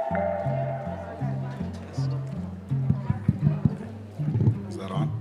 Is that on?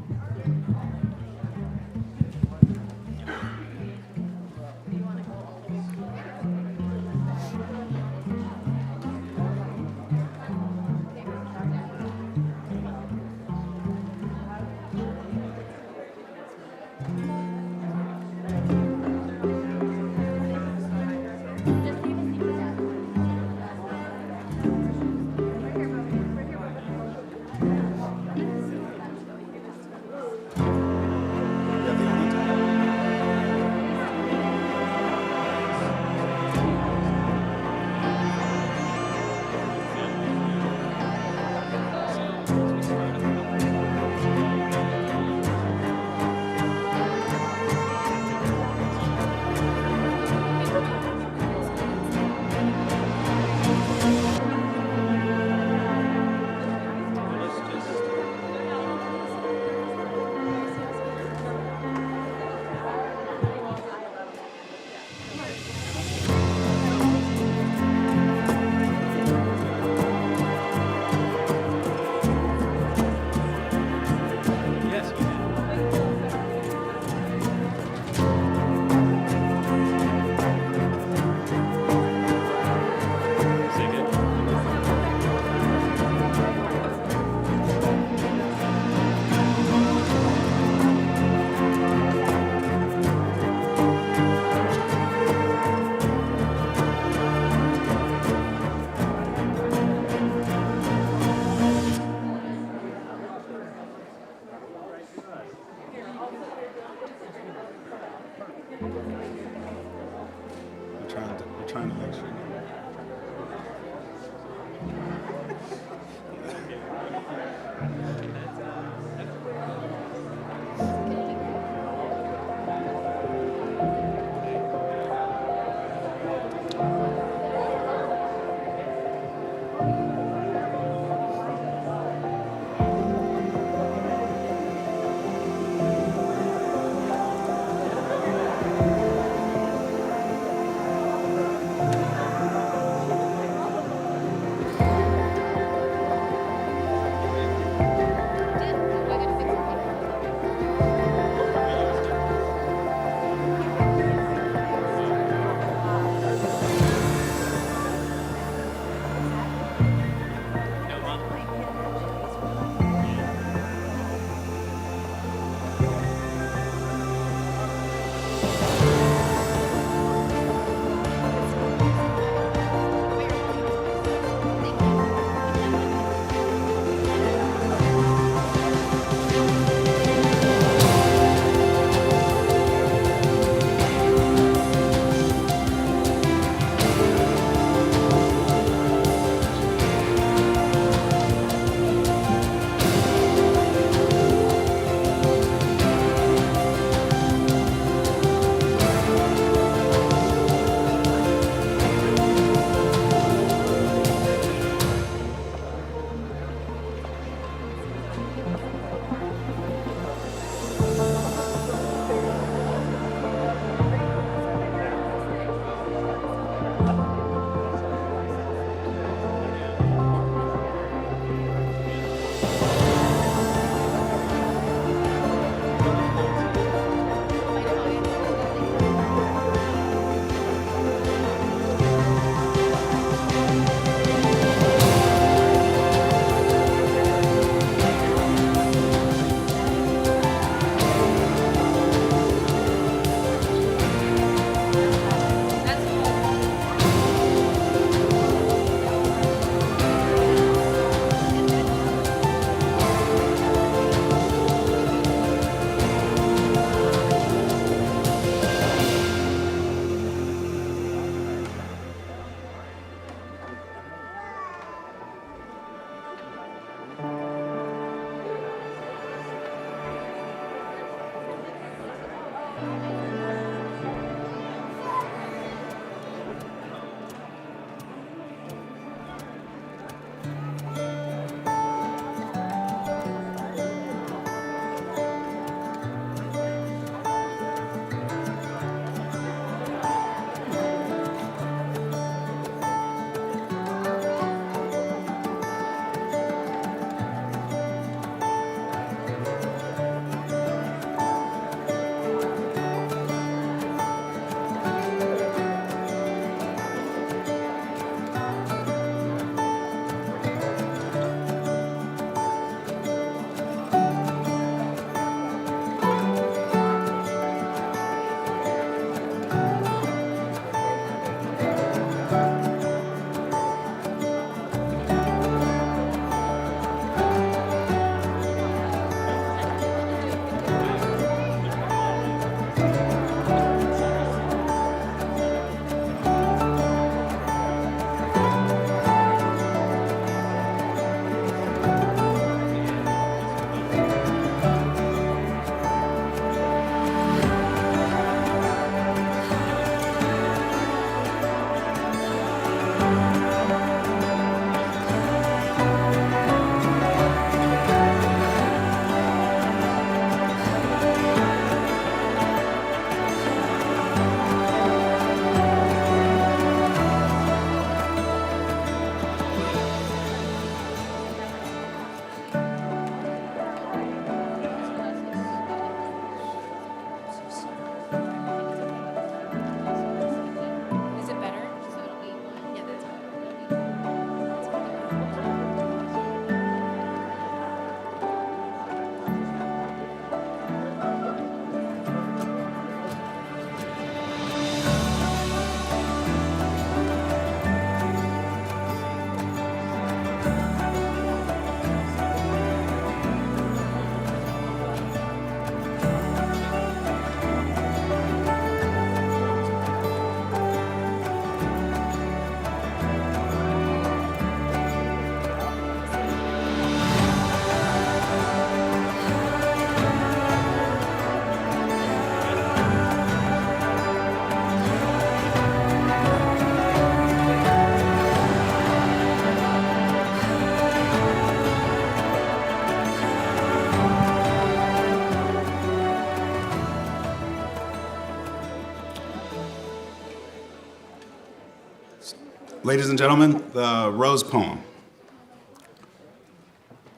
Ladies and gentlemen, the Rose Poem.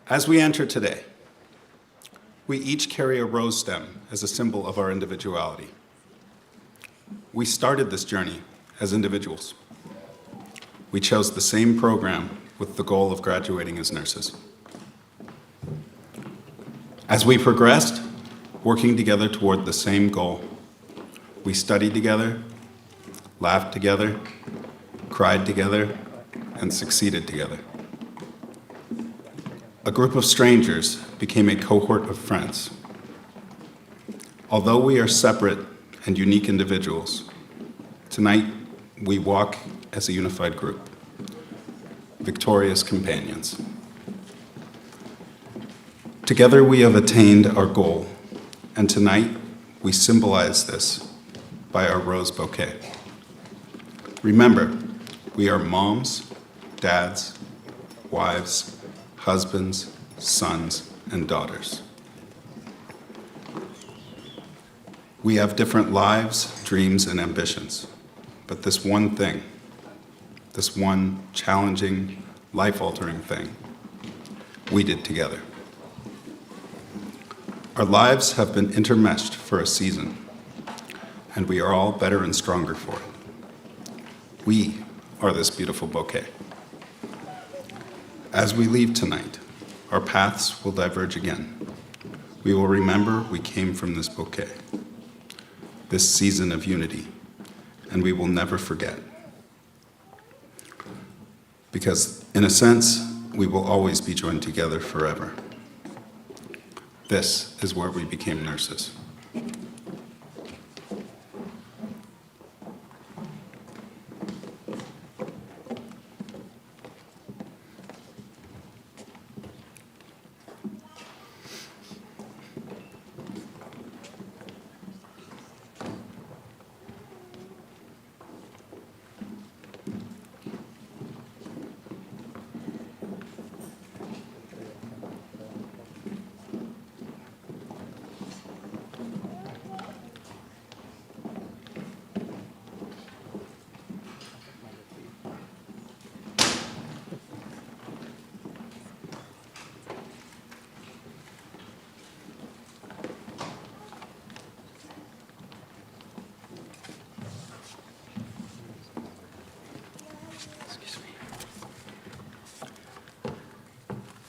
As we enter today, we each carry a rose stem as a symbol of our individuality. We started this journey as individuals. We chose the same program with the goal of graduating as nurses. As we progressed, working together toward the same goal, we studied together, laughed together, cried together, and succeeded together. A group of strangers became a cohort of friends. Although we are separate and unique individuals, tonight we walk as a unified group, victorious companions. Together we have attained our goal, and tonight we symbolize this by our rose bouquet. Remember, we are moms, dads, wives, husbands, sons, and daughters. We have different lives, dreams, and ambitions, but this one thing, this one challenging, life-altering thing, we did together. Our lives have been intermeshed for a season, and we are all better and stronger for it. We are this beautiful bouquet. As we leave tonight, our paths will diverge again. We will remember we came from this bouquet, this season of unity, and we will never forget. Because, in a sense, we will always be joined together forever. This is where we became nurses.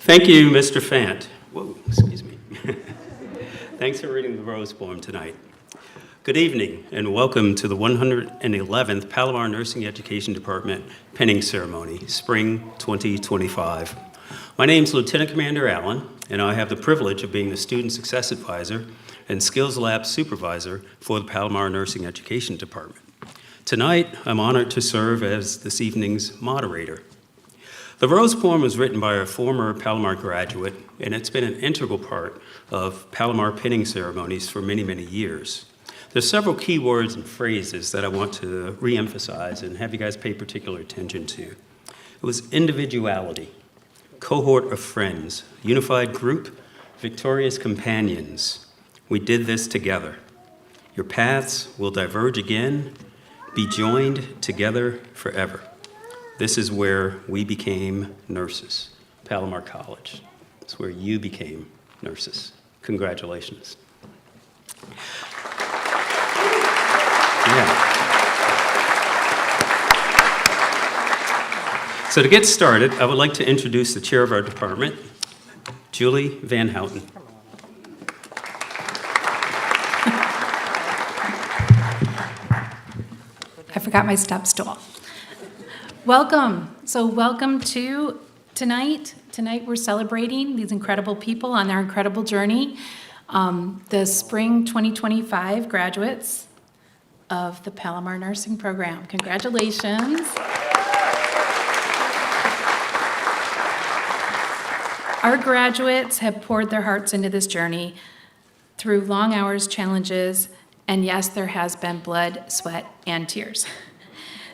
Thank you, Mr. Fant. Whoa, excuse me. Thanks for reading the Rose Poem tonight. Good evening, and welcome to the 111th Palomar Nursing Education Department pinning ceremony, Spring 2025. My name is Lieutenant Commander Allen, and I have the privilege of being the Student Success Advisor and Skills Lab Supervisor for the Palomar Nursing Education Department. Tonight, I'm honored to serve as this evening's moderator. The Rose Poem was written by a former Palomar graduate, and it's been an integral part of Palomar pinning ceremonies for many, many years. There's several key words and phrases that I want to reemphasize and have you guys pay particular attention to. It was individuality, cohort of friends, unified group, victorious companions. We did this together. Your paths will diverge again, be joined together forever. This is where we became nurses, Palomar College. It's where you became nurses. Congratulations. Yeah. So to get started, I would like to introduce the chair of our department, Julie Van Houten. I forgot my step stool. Welcome. So welcome to tonight. Tonight we're celebrating these incredible people on their incredible journey. The Spring 2025 graduates of the Palomar Nursing Program. Congratulations. Our graduates have poured their hearts into this journey through long hours, challenges, and yes, there has been blood, sweat, and tears.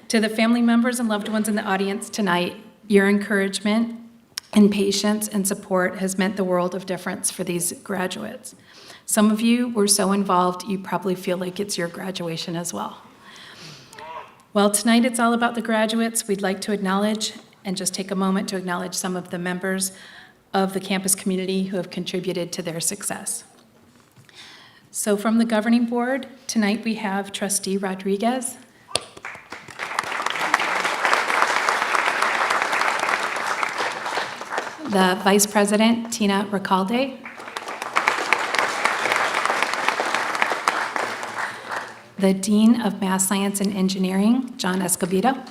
To the family members and loved ones in the audience tonight, your encouragement and patience and support has meant the world of difference for these graduates. Some of you were so involved, you probably feel like it's your graduation as well. Well, tonight it's all about the graduates. We'd like to acknowledge and just take a moment to acknowledge some of the members of the campus community who have contributed to their success. So from the governing board, tonight we have Trustee Rodriguez. The Vice President, Tina Recalde. The Dean of Math Science and Engineering, John Escobedo.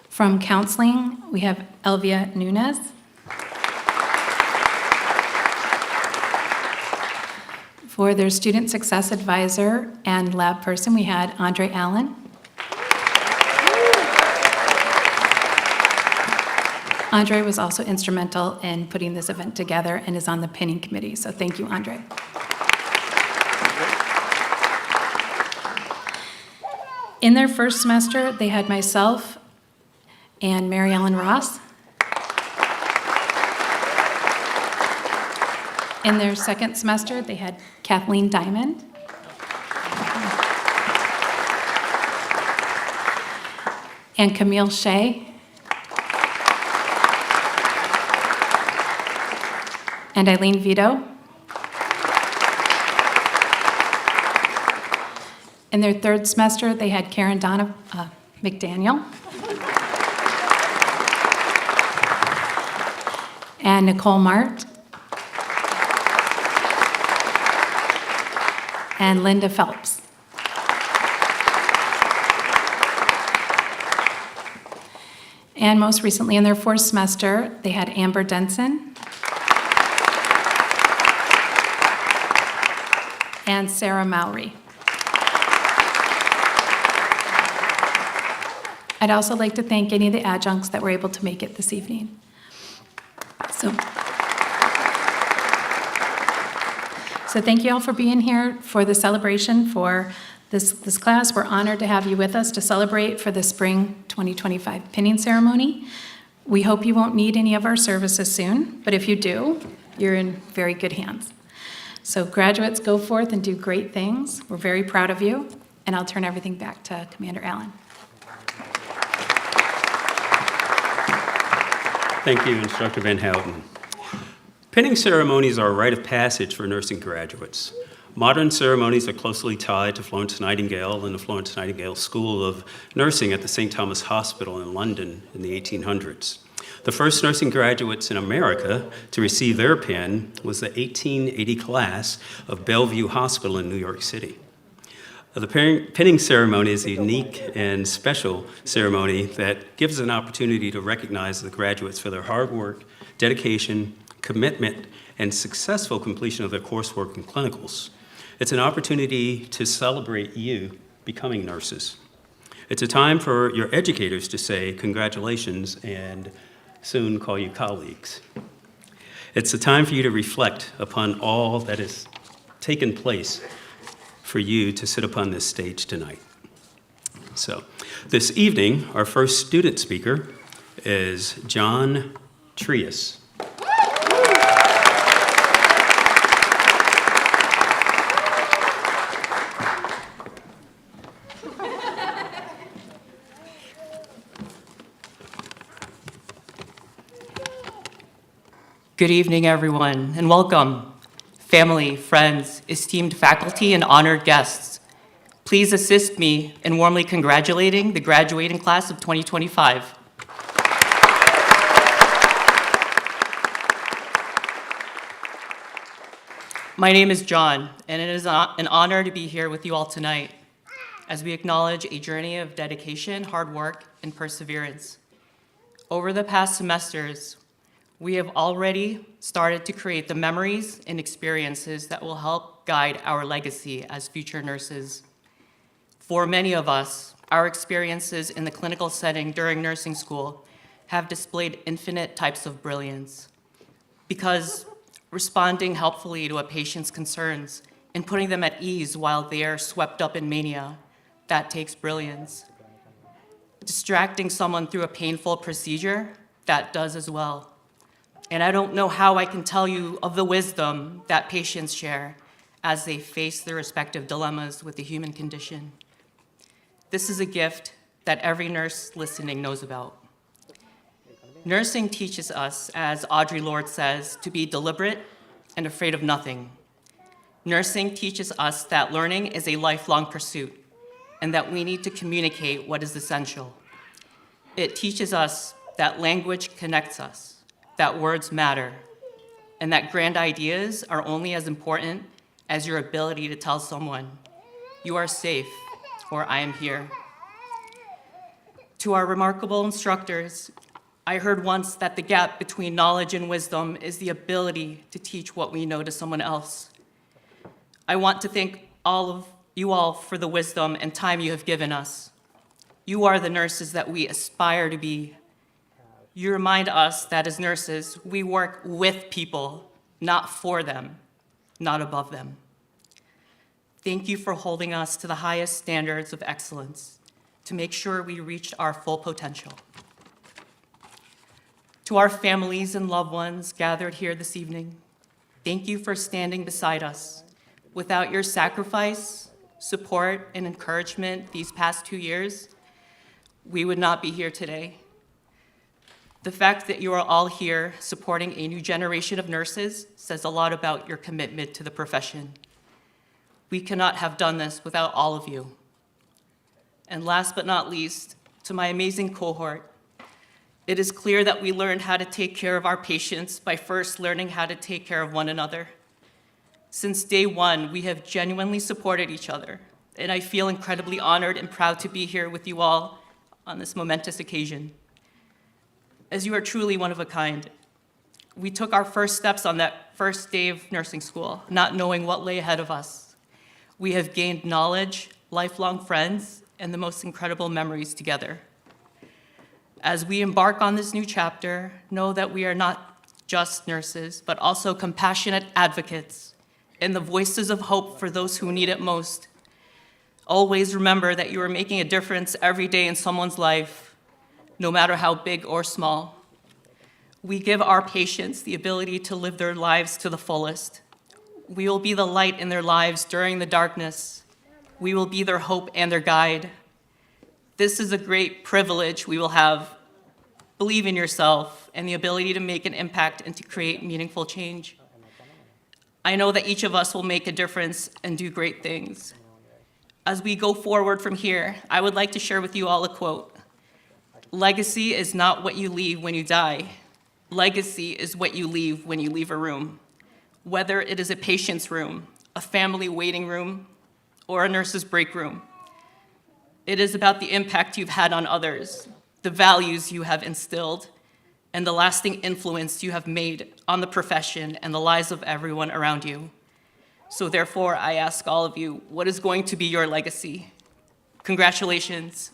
From counseling, we have Elvia Nunez. For their student success advisor and lab person, we had Andre Allen. Andre was also instrumental in putting this event together and is on the pinning committee, so thank you, Andre. In their first semester, they had myself and Mary Ellen Ross. In their second semester, they had Kathleen Diamond. And Camille Shea. And Eileen Vito. In their third semester, they had Karen McDaniel. And Nicole Mart. And Linda Phelps. And most recently, in their fourth semester, they had Amber Denson. And Sarah Mowry. I'd also like to thank any of the adjuncts that were able to make it this evening. So thank you all for being here for the celebration for this class. We're honored to have you with us to celebrate for the spring 2025 pinning ceremony. We hope you won't need any of our services soon, but if you do, you're in very good hands. So graduates, go forth and do great things. We're very proud of you, and I'll turn everything back to Commander Allen. Thank you, Instructor Van Houten. Pinning ceremonies are a rite of passage for nursing graduates. Modern ceremonies are closely tied to Florence Nightingale and the Florence Nightingale School of Nursing at the St. Thomas Hospital in London in the 1800s. The first nursing graduates in America to receive their pin was the 1880 class of Bellevue Hospital in New York City. The pinning ceremony is a unique and special ceremony that gives an opportunity to recognize the graduates for their hard work, dedication, commitment, and successful completion of their coursework and clinicals. It's an opportunity to celebrate you becoming nurses. It's a time for your educators to say congratulations and soon call you colleagues. It's a time for you to reflect upon all that has taken place for you to sit upon this stage tonight. So, this evening, our first student speaker is John Trias. Good evening, everyone, and welcome. Family, friends, esteemed faculty, and honored guests. Please assist me in warmly congratulating the graduating class of 2025. My name is John, and it is an honor to be here with you all tonight as we acknowledge a journey of dedication, hard work, and perseverance. Over the past semesters, we have already started to create the memories and experiences that will help guide our legacy as future nurses. For many of us, our experiences in the clinical setting during nursing school have displayed infinite types of brilliance, because responding helpfully to a patient's concerns and putting them at ease while they are swept up in mania, that takes brilliance. Distracting someone through a painful procedure, that does as well. And I don't know how I can tell you of the wisdom that patients share as they face their respective dilemmas with the human condition. This is a gift that every nurse listening knows about. Nursing teaches us, as Audre Lorde says, to be deliberate and afraid of nothing. Nursing teaches us that learning is a lifelong pursuit and that we need to communicate what is essential. It teaches us that language connects us, that words matter, and that grand ideas are only as important as your ability to tell someone, "You are safe," or "I am here." To our remarkable instructors, I heard once that the gap between knowledge and wisdom is the ability to teach what we know to someone else. I want to thank all of you all for the wisdom and time you have given us. You are the nurses that we aspire to be. You remind us that as nurses, we work with people, not for them, not above them. Thank you for holding us to the highest standards of excellence to make sure we reach our full potential. To our families and loved ones gathered here this evening, thank you for standing beside us. Without your sacrifice, support, and encouragement these past 2 years, we would not be here today. The fact that you are all here supporting a new generation of nurses says a lot about your commitment to the profession. We cannot have done this without all of you. And last but not least, to my amazing cohort, it is clear that we learned how to take care of our patients by first learning how to take care of one another. Since day one, we have genuinely supported each other, and I feel incredibly honored and proud to be here with you all on this momentous occasion. As you are truly one of a kind, we took our first steps on that first day of nursing school, not knowing what lay ahead of us. We have gained knowledge, lifelong friends, and the most incredible memories together. As we embark on this new chapter, know that we are not just nurses, but also compassionate advocates and the voices of hope for those who need it most. Always remember that you are making a difference every day in someone's life, no matter how big or small. We give our patients the ability to live their lives to the fullest. We will be the light in their lives during the darkness. We will be their hope and their guide. This is a great privilege we will have. Believe in yourself and the ability to make an impact and to create meaningful change. I know that each of us will make a difference and do great things. As we go forward from here, I would like to share with you all a quote. Legacy is not what you leave when you die. Legacy is what you leave when you leave a room. Whether it is a patient's room, a family waiting room, or a nurse's break room. It is about the impact you've had on others, the values you have instilled, and the lasting influence you have made on the profession and the lives of everyone around you. So therefore, I ask all of you, what is going to be your legacy? Congratulations.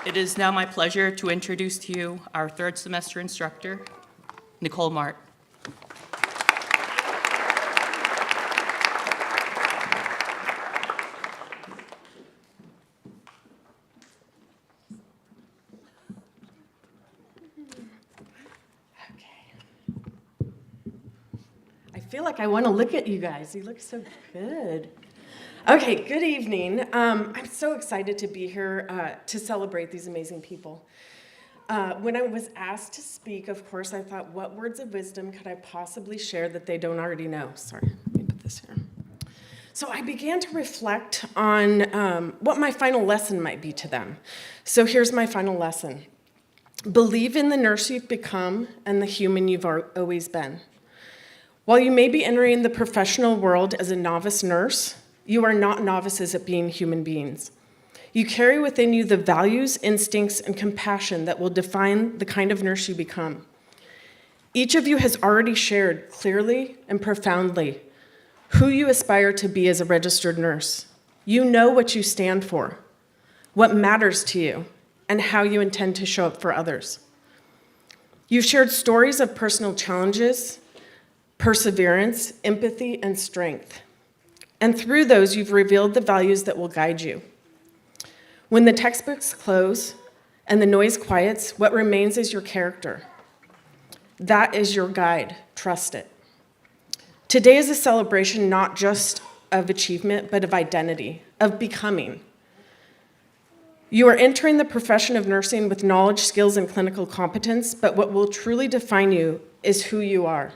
It is now my pleasure to introduce to you our third semester instructor, Nicole Mart. I feel like I want to look at you guys. You look so good. Okay, good evening. I'm so excited to be here to celebrate these amazing people. When I was asked to speak, of course, I thought, what words of wisdom could I possibly share that they don't already know? Sorry, let me put this here. So I began to reflect on what my final lesson might be to them. So here's my final lesson. Believe in the nurse you've become and the human you've always been. While you may be entering the professional world as a novice nurse, you are not novices at being human beings. You carry within you the values, instincts, and compassion that will define the kind of nurse you become. Each of you has already shared clearly and profoundly who you aspire to be as a registered nurse. You know what you stand for, what matters to you, and how you intend to show up for others. You've shared stories of personal challenges, perseverance, empathy, and strength. And through those, you've revealed the values that will guide you. When the textbooks close and the noise quiets, what remains is your character. That is your guide. Trust it. Today is a celebration not just of achievement, but of identity, of becoming. You are entering the profession of nursing with knowledge, skills, and clinical competence, but what will truly define you is who you are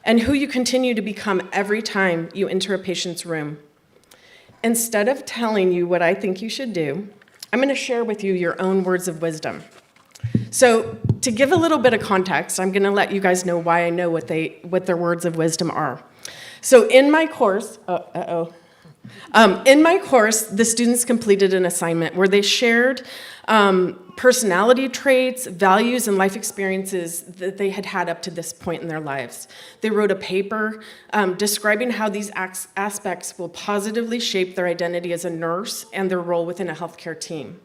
and who you continue to become every time you enter a patient's room. Instead of telling you what I think you should do, I'm going to share with you your own words of wisdom. So to give a little bit of context, I'm going to let you guys know why I know what their words of wisdom are. So in my course, the students completed an assignment where they shared personality traits, values, and life experiences that they had had up to this point in their lives. They wrote a paper describing how these aspects will positively shape their identity as a nurse and their role within a healthcare team.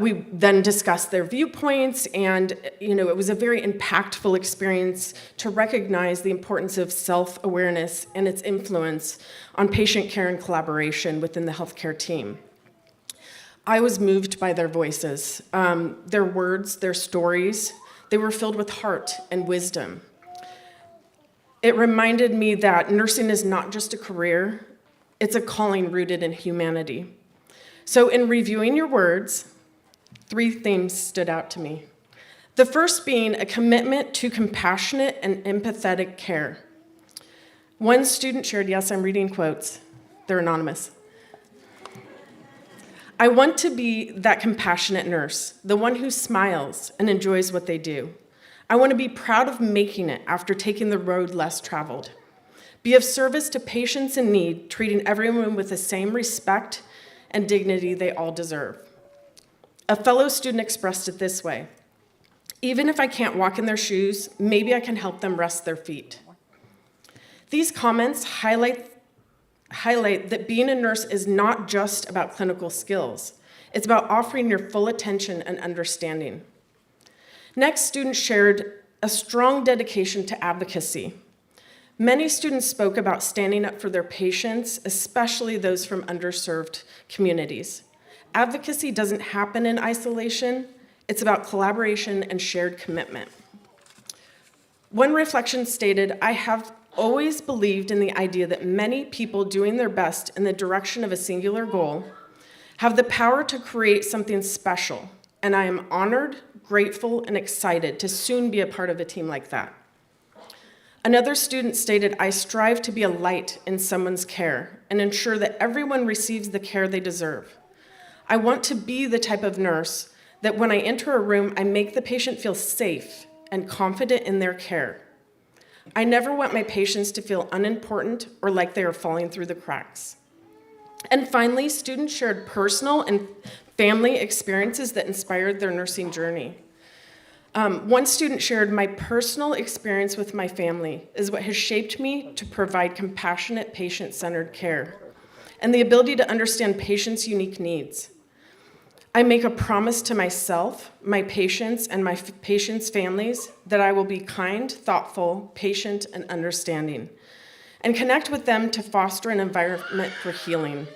We then discussed their viewpoints, and it was a very impactful experience to recognize the importance of self-awareness and its influence on patient care and collaboration within the healthcare team. I was moved by their voices, their words, their stories. They were filled with heart and wisdom. It reminded me that nursing is not just a career, it's a calling rooted in humanity. So in reviewing your words, 3 themes stood out to me. The first being a commitment to compassionate and empathetic care. One student shared, yes, I'm reading quotes, they're anonymous. I want to be that compassionate nurse, the one who smiles and enjoys what they do. I want to be proud of making it after taking the road less traveled. Be of service to patients in need, treating everyone with the same respect and dignity they all deserve. A fellow student expressed it this way: even if I can't walk in their shoes, maybe I can help them rest their feet. These comments highlight that being a nurse is not just about clinical skills. It's about offering your full attention and understanding. Next, students shared a strong dedication to advocacy. Many students spoke about standing up for their patients, especially those from underserved communities. Advocacy doesn't happen in isolation. It's about collaboration and shared commitment. One reflection stated, I have always believed in the idea that many people doing their best in the direction of a singular goal have the power to create something special, and I am honored, grateful, and excited to soon be a part of a team like that. Another student stated, I strive to be a light in someone's care and ensure that everyone receives the care they deserve. I want to be the type of nurse that when I enter a room, I make the patient feel safe and confident in their care. I never want my patients to feel unimportant or like they are falling through the cracks. And finally, students shared personal and family experiences that inspired their nursing journey. One student shared, my personal experience with my family is what has shaped me to provide compassionate, patient-centered care and the ability to understand patients' unique needs. I make a promise to myself, my patients, and my patients' families that I will be kind, thoughtful, patient, and understanding, and connect with them to foster an environment for healing.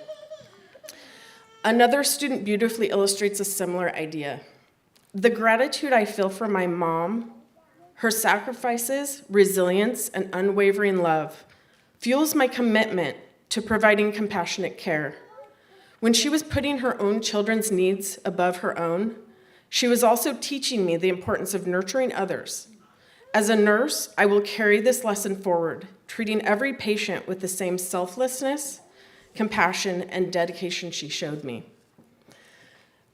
Another student beautifully illustrates a similar idea. The gratitude I feel for my mom, her sacrifices, resilience, and unwavering love fuels my commitment to providing compassionate care. When she was putting her own children's needs above her own, she was also teaching me the importance of nurturing others. As a nurse, I will carry this lesson forward, treating every patient with the same selflessness, compassion, and dedication she showed me.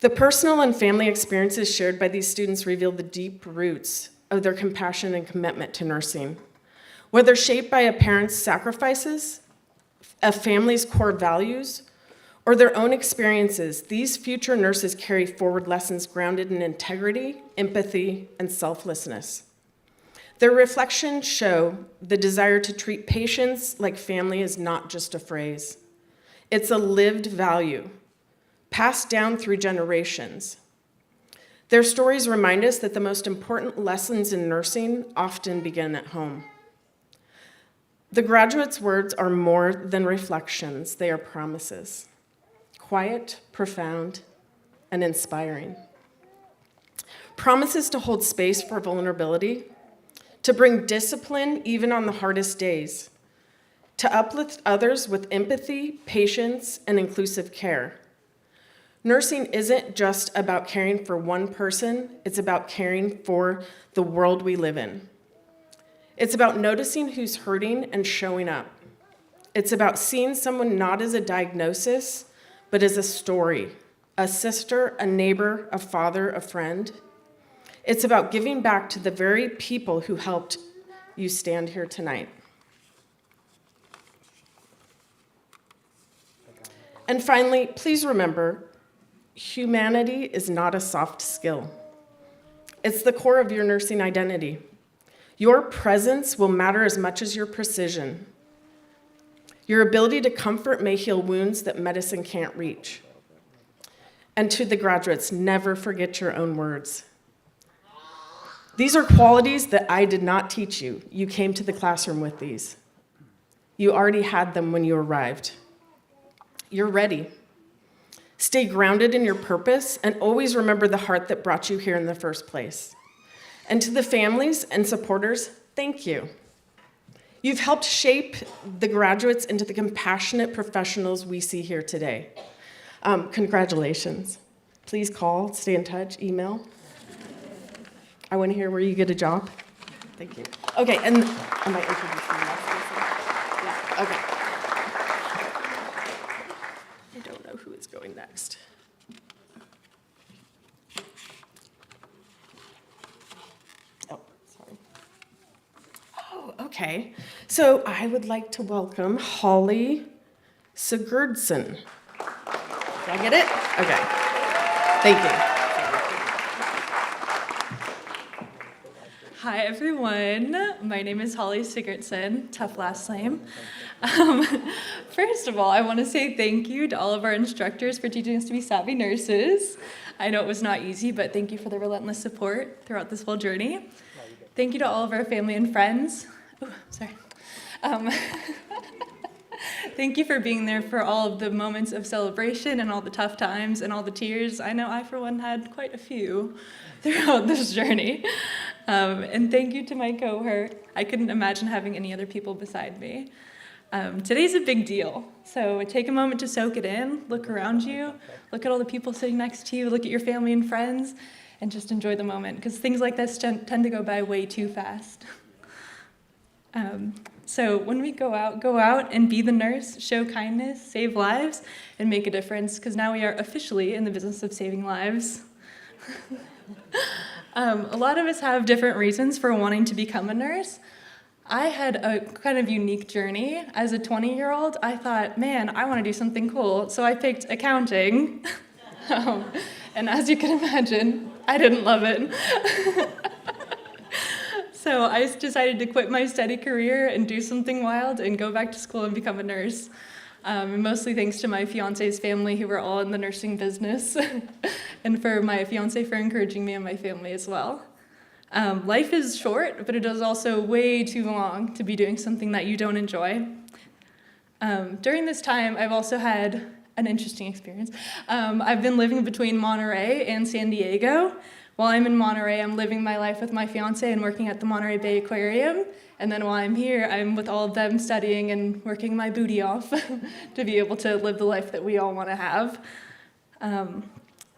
The personal and family experiences shared by these students revealed the deep roots of their compassion and commitment to nursing. Whether shaped by a parent's sacrifices, a family's core values, or their own experiences, these future nurses carry forward lessons grounded in integrity, empathy, and selflessness. Their reflections show the desire to treat patients like family is not just a phrase. It's a lived value, passed down through generations. Their stories remind us that the most important lessons in nursing often begin at home. The graduates' words are more than reflections, they are promises. Quiet, profound, and inspiring. promises to hold space for vulnerability, to bring discipline even on the hardest days, to uplift others with empathy, patience, and inclusive care. Nursing isn't just about caring for one person, it's about caring for the world we live in. It's about noticing who's hurting and showing up. It's about seeing someone not as a diagnosis, but as a story, a sister, a neighbor, a father, a friend. It's about giving back to the very people who helped you stand here tonight. And finally, please remember, humanity is not a soft skill. It's the core of your nursing identity. Your presence will matter as much as your precision. Your ability to comfort may heal wounds that medicine can't reach. And to the graduates, never forget your own words. These are qualities that I did not teach you. You came to the classroom with these. You already had them when you arrived. You're ready. Stay grounded in your purpose and always remember the heart that brought you here in the first place. And to the families and supporters, thank you. You've helped shape the graduates into the compassionate professionals we see here today. Congratulations. Please call, stay in touch, email. I want to hear where you get a job. Thank you. Okay, and I might introduce you next. Yeah, okay. I don't know who is going next. Oh, sorry. Oh, okay. So I would like to welcome Holly Sigurdsson. Did I get it? Okay. Thank you. Hi, everyone. My name is Holly Sigurdsson, tough last name. First of all, I want to say thank you to all of our instructors for teaching us to be savvy nurses. I know it was not easy, but thank you for the relentless support throughout this whole journey. Thank you to all of our family and friends. Oh, sorry. Thank you for being there for all of the moments of celebration and all the tough times and all the tears. I know I, for one, had quite a few throughout this journey. And thank you to my cohort. I couldn't imagine having any other people beside me. Today's a big deal, so take a moment to soak it in, look around you, look at all the people sitting next to you, look at your family and friends, and just enjoy the moment, because things like this tend to go by way too fast. So when we go out and be the nurse, show kindness, save lives, and make a difference, because now we are officially in the business of saving lives. A lot of us have different reasons for wanting to become a nurse. I had a kind of unique journey. As a 20-year-old, I thought, man, I want to do something cool, so I picked accounting. And as you can imagine, I didn't love it. So I decided to quit my steady career and do something wild and go back to school and become a nurse. Mostly thanks to my fiance's family, who were all in the nursing business, and for my fiance for encouraging me and my family as well. Life is short, but it is also way too long to be doing something that you don't enjoy. During this time, I've also had an interesting experience. I've been living between Monterey and San Diego. While I'm in Monterey, I'm living my life with my fiance and working at the Monterey Bay Aquarium. And then while I'm here, I'm with all of them studying and working my booty off to be able to live the life that we all want to have.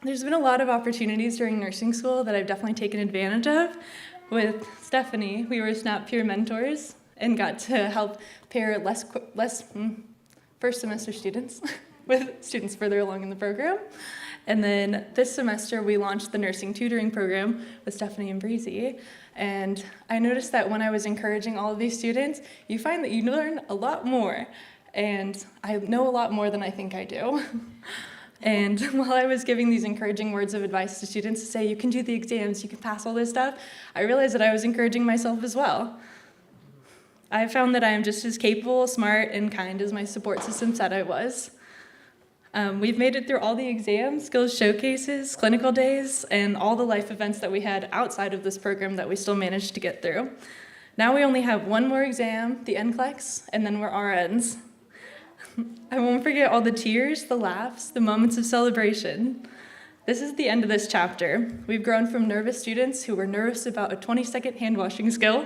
There's been a lot of opportunities during nursing school that I've definitely taken advantage of. With Stephanie, we were SNAP peer mentors and got to help pair less first semester students with students further along in the program. And then this semester, we launched the nursing tutoring program with Stephanie and Breezy. And I noticed that when I was encouraging all of these students, you find that you learn a lot more. And I know a lot more than I think I do. And while I was giving these encouraging words of advice to students to say, you can do the exams, you can pass all this stuff, I realized that I was encouraging myself as well. I found that I am just as capable, smart, and kind as my support system said I was. We've made it through all the exams, skills showcases, clinical days, and all the life events that we had outside of this program that we still managed to get through. Now we only have one more exam, the NCLEX, and then we're RNs. I won't forget all the tears, the laughs, the moments of celebration. This is the end of this chapter. We've grown from nervous students who were nervous about a 20-second hand washing skill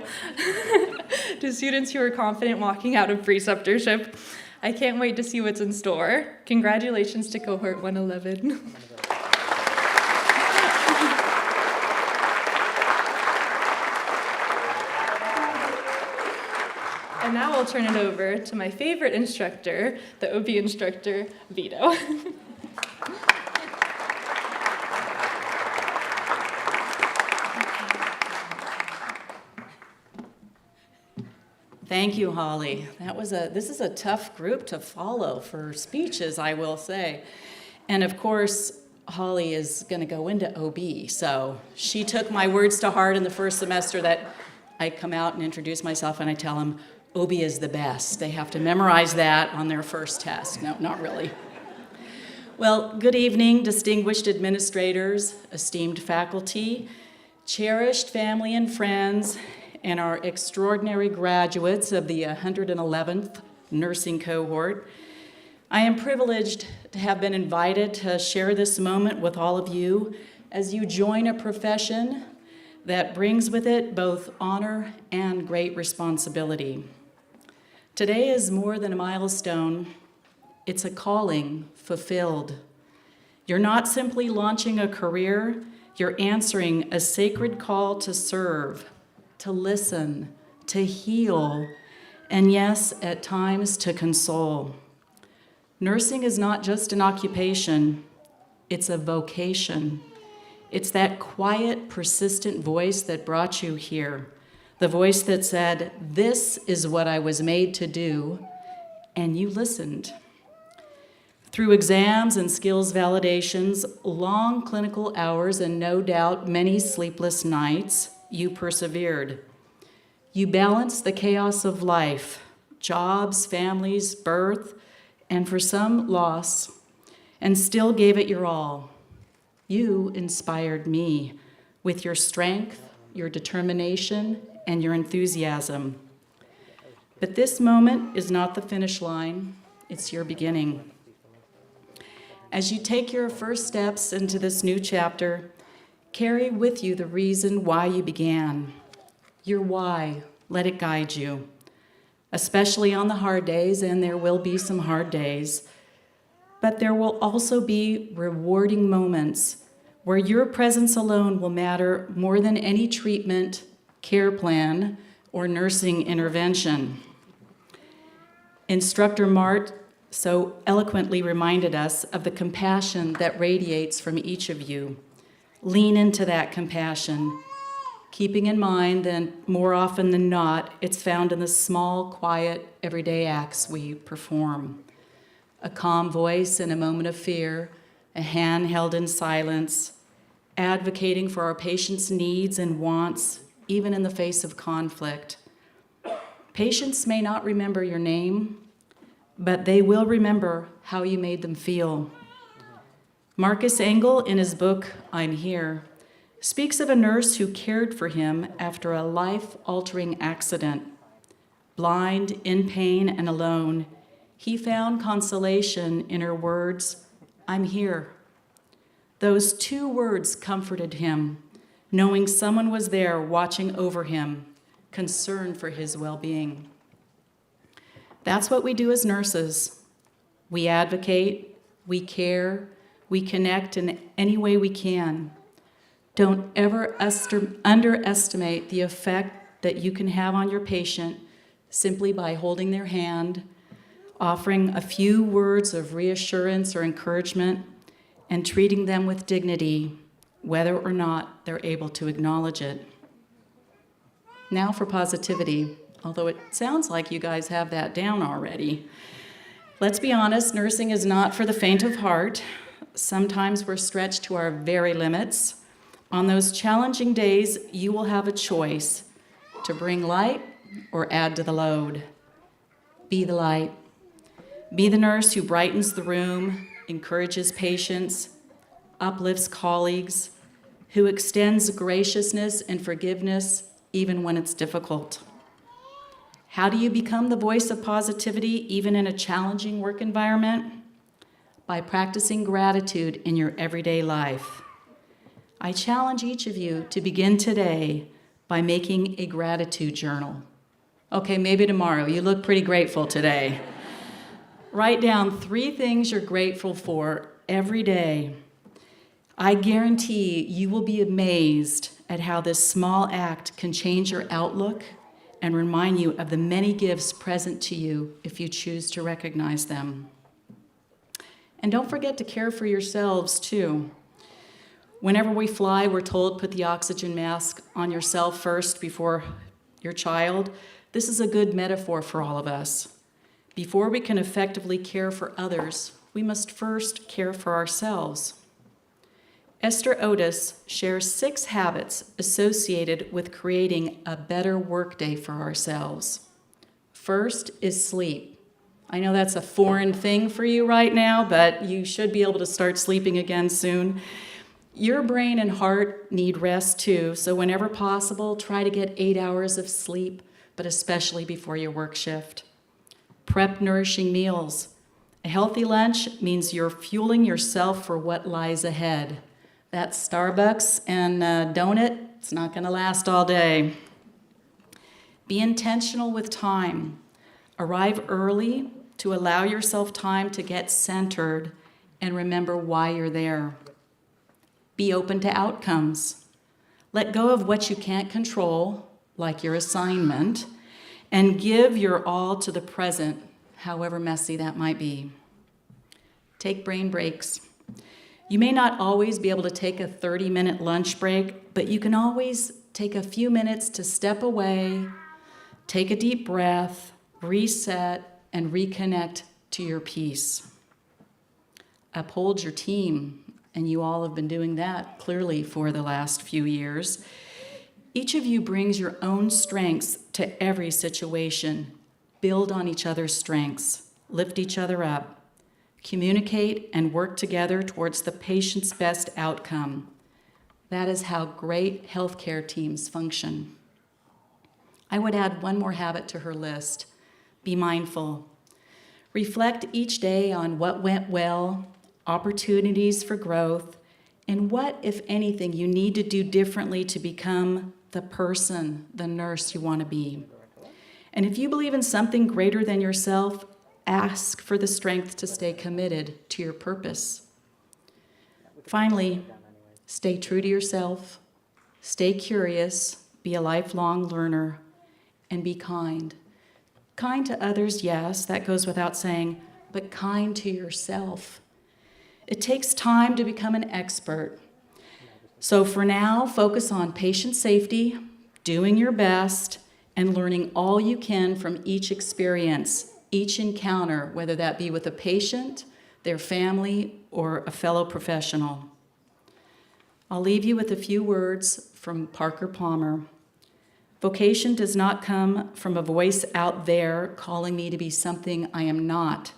to students who are confident walking out of preceptorship. I can't wait to see what's in store. Congratulations to cohort 111. And now I'll turn it over to my favorite instructor, the OB instructor, Vito. Thank you, Holly. This is a tough group to follow for speeches, I will say. And of course, Holly is going to go into OB, so she took my words to heart in the first semester that I come out and introduce myself and I tell them, OB is the best. They have to memorize that on their first test. No, not really. Well, good evening, distinguished administrators, esteemed faculty, cherished family and friends, and our extraordinary graduates of the 111th nursing cohort. I am privileged to have been invited to share this moment with all of you as you join a profession that brings with it both honor and great responsibility. Today is more than a milestone. It's a calling fulfilled. You're not simply launching a career, you're answering a sacred call to serve, to listen, to heal, and yes, at times to console. Nursing is not just an occupation, it's a vocation. It's that quiet, persistent voice that brought you here, the voice that said, "This is what I was made to do," and you listened. Through exams and skills validations, long clinical hours, and no doubt many sleepless nights, you persevered. You balanced the chaos of life, jobs, families, birth, and for some, loss, and still gave it your all. You inspired me with your strength, your determination, and your enthusiasm. But this moment is not the finish line, it's your beginning. As you take your first steps into this new chapter, carry with you the reason why you began. Your why, let it guide you, especially on the hard days, and there will be some hard days. But there will also be rewarding moments where your presence alone will matter more than any treatment, care plan, or nursing intervention. Instructor Mart so eloquently reminded us of the compassion that radiates from each of you. Lean into that compassion, keeping in mind that more often than not, it's found in the small, quiet, everyday acts we perform. A calm voice in a moment of fear, a hand held in silence, advocating for our patients' needs and wants, even in the face of conflict. Patients may not remember your name, but they will remember how you made them feel. Marcus Engel, in his book, I'm Here, speaks of a nurse who cared for him after a life-altering accident. Blind, in pain, and alone, he found consolation in her words, I'm here. Those 2 words comforted him, knowing someone was there watching over him, concerned for his well-being. That's what we do as nurses. We advocate, we care, we connect in any way we can. Don't ever underestimate the effect that you can have on your patient simply by holding their hand, offering a few words of reassurance or encouragement, and treating them with dignity, whether or not they're able to acknowledge it. Now for positivity, although it sounds like you guys have that down already. Let's be honest, nursing is not for the faint of heart. Sometimes we're stretched to our very limits. On those challenging days, you will have a choice to bring light or add to the load. Be the light. Be the nurse who brightens the room, encourages patients, uplifts colleagues, who extends graciousness and forgiveness even when it's difficult. How do you become the voice of positivity even in a challenging work environment? by practicing gratitude in your everyday life. I challenge each of you to begin today by making a gratitude journal. Okay, maybe tomorrow. You look pretty grateful today. Write down 3 things you're grateful for every day. I guarantee you will be amazed at how this small act can change your outlook and remind you of the many gifts present to you if you choose to recognize them. And don't forget to care for yourselves too. Whenever we fly, we're told put the oxygen mask on yourself first before your child. This is a good metaphor for all of us. Before we can effectively care for others, we must first care for ourselves. Esther Otis shares 6 habits associated with creating a better workday for ourselves. First is sleep. I know that's a foreign thing for you right now, but you should be able to start sleeping again soon. Your brain and heart need rest too, so whenever possible, try to get 8 hours of sleep, but especially before your work shift. Prep nourishing meals. A healthy lunch means you're fueling yourself for what lies ahead. That Starbucks and donut, it's not going to last all day. Be intentional with time. Arrive early to allow yourself time to get centered and remember why you're there. Be open to outcomes. Let go of what you can't control, like your assignment, and give your all to the present, however messy that might be. Take brain breaks. You may not always be able to take a 30-minute lunch break, but you can always take a few minutes to step away, take a deep breath, reset, and reconnect to your peace. Uphold your team, and you all have been doing that clearly for the last few years. Each of you brings your own strengths to every situation. Build on each other's strengths, lift each other up. Communicate and work together towards the patient's best outcome. That is how great healthcare teams function. I would add one more habit to her list. Be mindful. Reflect each day on what went well, opportunities for growth, and what, if anything, you need to do differently to become the person, the nurse you want to be. And if you believe in something greater than yourself, ask for the strength to stay committed to your purpose. Finally, stay true to yourself, stay curious, be a lifelong learner, and be kind. Kind to others, yes, that goes without saying, but kind to yourself. It takes time to become an expert. So for now, focus on patient safety, doing your best, and learning all you can from each experience, each encounter, whether that be with a patient, their family, or a fellow professional. I'll leave you with a few words from Parker Palmer. Vocation does not come from a voice out there calling me to be something I am not.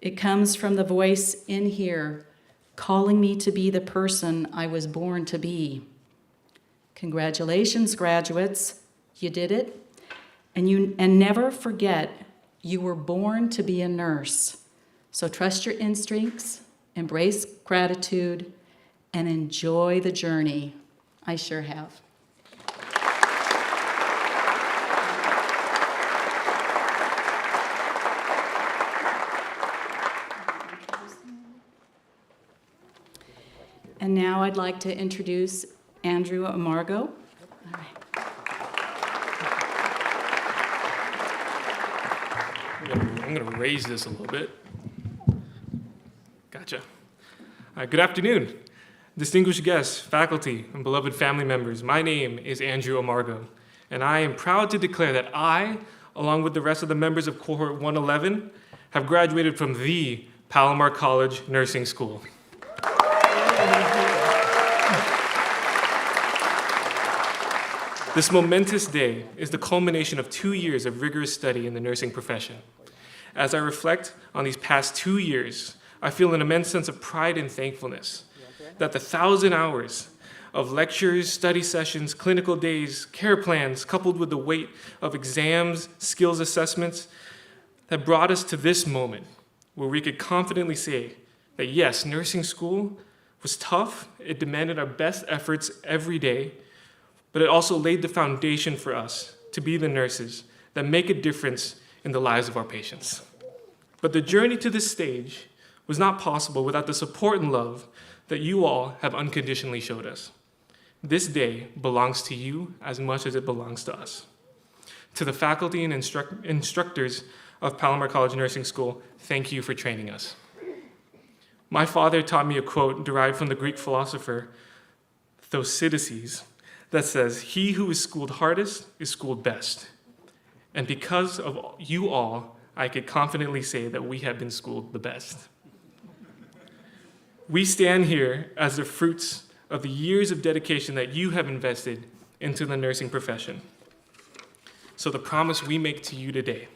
It comes from the voice in here calling me to be the person I was born to be. Congratulations, graduates. You did it. And never forget, you were born to be a nurse. So trust your instincts, embrace gratitude, and enjoy the journey. I sure have. And now I'd like to introduce Andrew Amargo. All right. I'm going to raise this a little bit. Gotcha. Good afternoon, distinguished guests, faculty, and beloved family members. My name is Andrew Amargo, and I am proud to declare that I, along with the rest of the members of Cohort 111, have graduated from the Palomar College Nursing School. This momentous day is the culmination of 2 years of rigorous study in the nursing profession. As I reflect on these past 2 years, I feel an immense sense of pride and thankfulness that the 1,000 hours of lectures, study sessions, clinical days, care plans, coupled with the weight of exams, skills assessments, that brought us to this moment where we could confidently say that yes, nursing school was tough, it demanded our best efforts every day, but it also laid the foundation for us to be the nurses that make a difference in the lives of our patients. But the journey to this stage was not possible without the support and love that you all have unconditionally showed us. This day belongs to you as much as it belongs to us. To the faculty and instructors of Palomar College Nursing School, thank you for training us. My father taught me a quote derived from the Greek philosopher Thucydides that says, "He who is schooled hardest is schooled best." And because of you all, I could confidently say that we have been schooled the best. We stand here as the fruits of the years of dedication that you have invested into the nursing profession. So the promise we make to you today,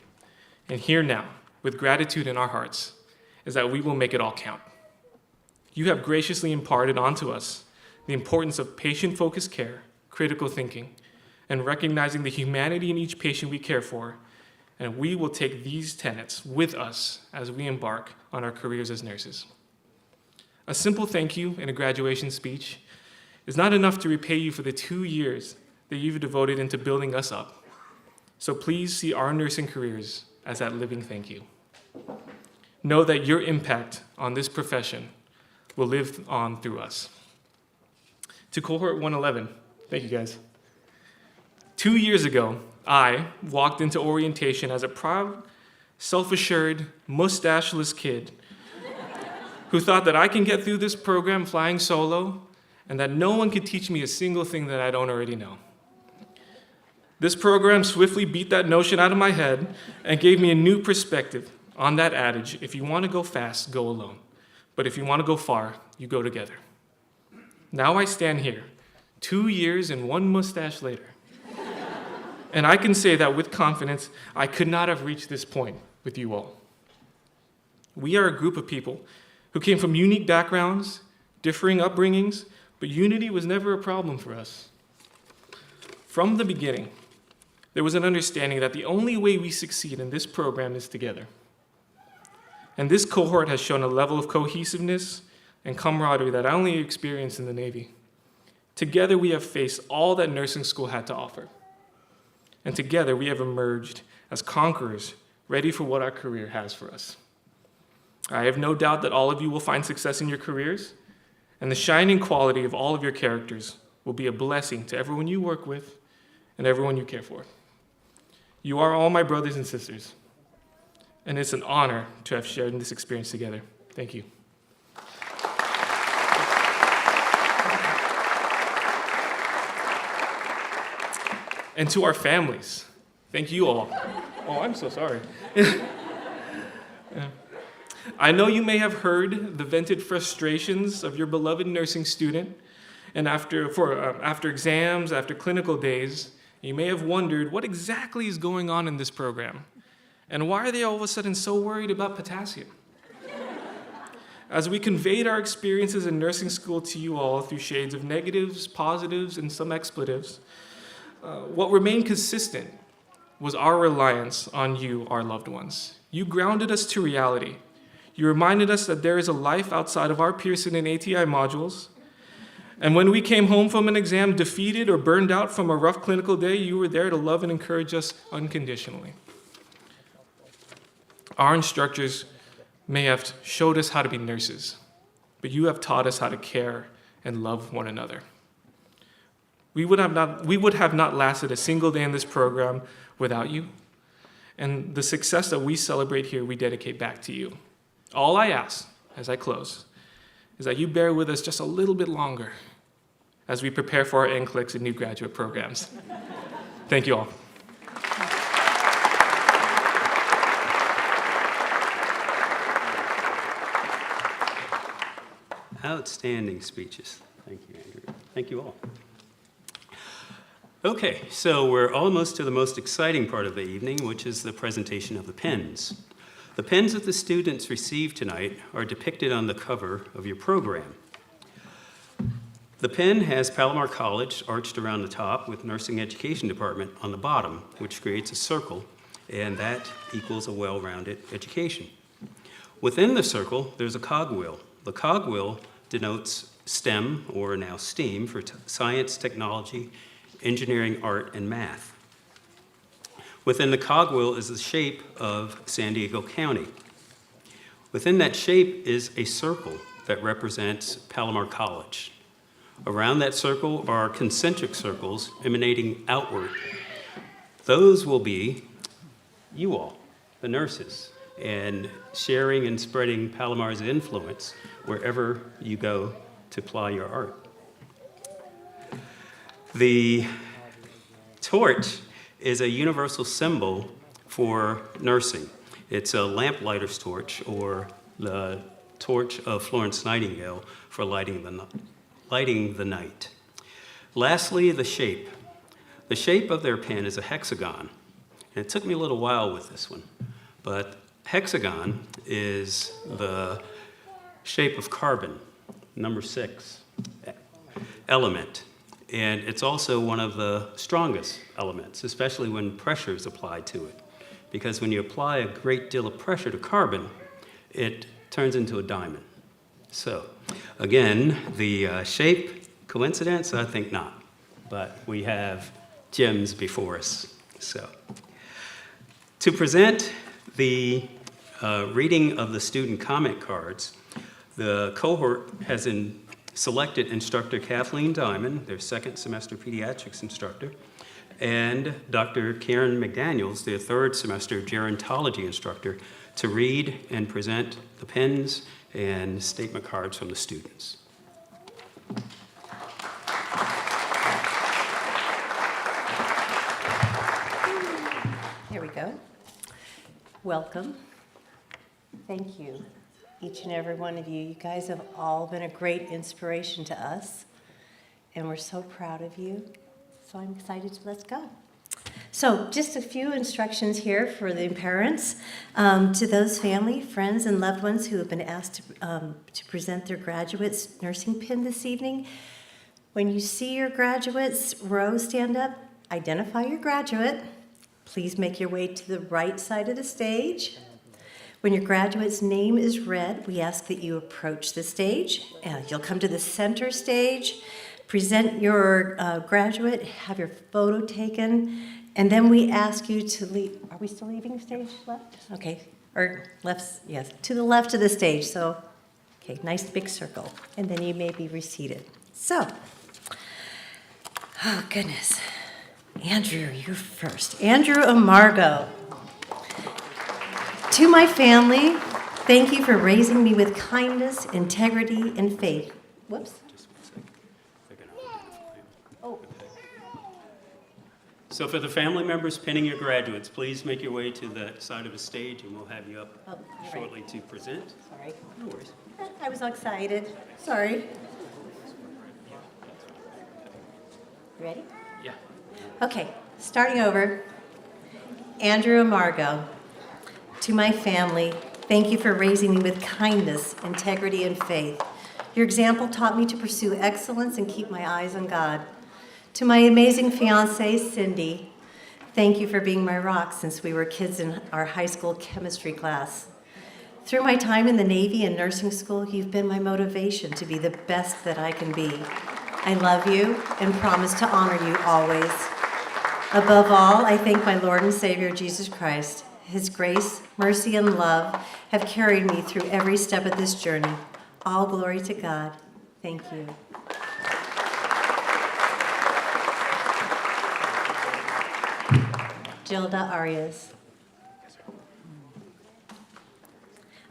and here now, with gratitude in our hearts, is that we will make it all count. You have graciously imparted onto us the importance of patient-focused care, critical thinking, and recognizing the humanity in each patient we care for, and we will take these tenets with us as we embark on our careers as nurses. A simple thank you in a graduation speech is not enough to repay you for the 2 years that you've devoted into building us up. So please see our nursing careers as that living thank you. Know that your impact on this profession will live on through us. To cohort 111, thank you guys. 2 years ago, I walked into orientation as a proud, self-assured, mustacheless kid who thought that I can get through this program flying solo and that no one could teach me a single thing that I don't already know. This program swiftly beat that notion out of my head and gave me a new perspective on that adage, if you want to go fast, go alone. But if you want to go far, you go together. Now I stand here, 2 years and 1 mustache later, and I can say that with confidence, I could not have reached this point with you all. We are a group of people who came from unique backgrounds, differing upbringings, but unity was never a problem for us. From the beginning, there was an understanding that the only way we succeed in this program is together. And this cohort has shown a level of cohesiveness and camaraderie that I only experienced in the Navy. Together, we have faced all that nursing school had to offer. And together, we have emerged as conquerors, ready for what our career has for us. I have no doubt that all of you will find success in your careers, and the shining quality of all of your characters will be a blessing to everyone you work with and everyone you care for. You are all my brothers and sisters, and it's an honor to have shared in this experience together. Thank you. And to our families, thank you all. Oh, I'm so sorry. I know you may have heard the vented frustrations of your beloved nursing student, and after exams, after clinical days, you may have wondered what exactly is going on in this program, and why are they all of a sudden so worried about potassium? As we conveyed our experiences in nursing school to you all through shades of negatives, positives, and some expletives, what remained consistent was our reliance on you, our loved ones. You grounded us to reality. You reminded us that there is a life outside of our Pearson and ATI modules. And when we came home from an exam defeated or burned out from a rough clinical day, you were there to love and encourage us unconditionally. Our instructors may have showed us how to be nurses, but you have taught us how to care and love one another. We would have not lasted a single day in this program without you. And the success that we celebrate here, we dedicate back to you. All I ask, as I close, is that you bear with us just a little bit longer as we prepare for our NCLEX and new graduate programs. Thank you all. Outstanding speeches. Thank you, Andrew. Thank you all. Okay, so we're almost to the most exciting part of the evening, which is the presentation of the pens. The pens that the students received tonight are depicted on the cover of your program. The pen has Palomar College arched around the top with Nursing Education Department on the bottom, which creates a circle, and that equals a well-rounded education. Within the circle, there's a cogwheel, The cogwheel denotes STEM, or now STEAM, for science, technology, engineering, art, and math. Within the cogwheel is the shape of San Diego County. Within that shape is a circle that represents Palomar College. Around that circle are concentric circles emanating outward. Those will be you all, the nurses, and sharing and spreading Palomar's influence wherever you go to ply your art. The torch is a universal symbol for nursing. It's a lamplighter's torch, or the torch of Florence Nightingale for lighting the night. Lastly, the shape. The shape of their pen is a hexagon. And it took me a little while with this one, but hexagon is the shape of carbon, number 6 element. And it's also one of the strongest elements, especially when pressure is applied to it. Because when you apply a great deal of pressure to carbon, it turns into a diamond. So, again, the shape, coincidence? I think not. But we have gems before us. So, to present the reading of the student comment cards, the cohort has selected instructor Kathleen Diamond, their second semester pediatrics instructor, and Dr. Karen McDaniels, their third semester gerontology instructor, to read and present the pens and statement cards from the students. Here we go. Welcome. Thank you, each and every one of you. You guys have all been a great inspiration to us, and we're so proud of you. So I'm excited to let's go. So just a few instructions here for the parents. To those family, friends, and loved ones who have been asked to present their graduates' nursing pin this evening. When you see your graduates row stand up, identify your graduate. Please make your way to the right side of the stage. When your graduate's name is read, we ask that you approach the stage. You'll come to the center stage, present your graduate, have your photo taken, and then we ask you to leave. Are we still leaving stage left? Okay, or left, yes, to the left of the stage. So, okay, nice big circle. And then you may be reseated. So, oh goodness. Andrew, you're first. Andrew Amargo. To my family, thank you for raising me with kindness, integrity, and faith. Whoops. Oh. So for the family members pinning your graduates, please make your way to the side of the stage and we'll have you up shortly to present. Sorry. No worries. I was all excited. Sorry. Ready? Yeah. Okay, starting over. Andrew Amargo. To my family, thank you for raising me with kindness, integrity, and faith. Your example taught me to pursue excellence and keep my eyes on God. To my amazing fiancée, Cindy, thank you for being my rock since we were kids in our high school chemistry class. Through my time in the Navy and nursing school, you've been my motivation to be the best that I can be. I love you and promise to honor you always. Above all, I thank my Lord and Savior, Jesus Christ. His grace, mercy, and love have carried me through every step of this journey. All glory to God. Thank you. Gilda Arias.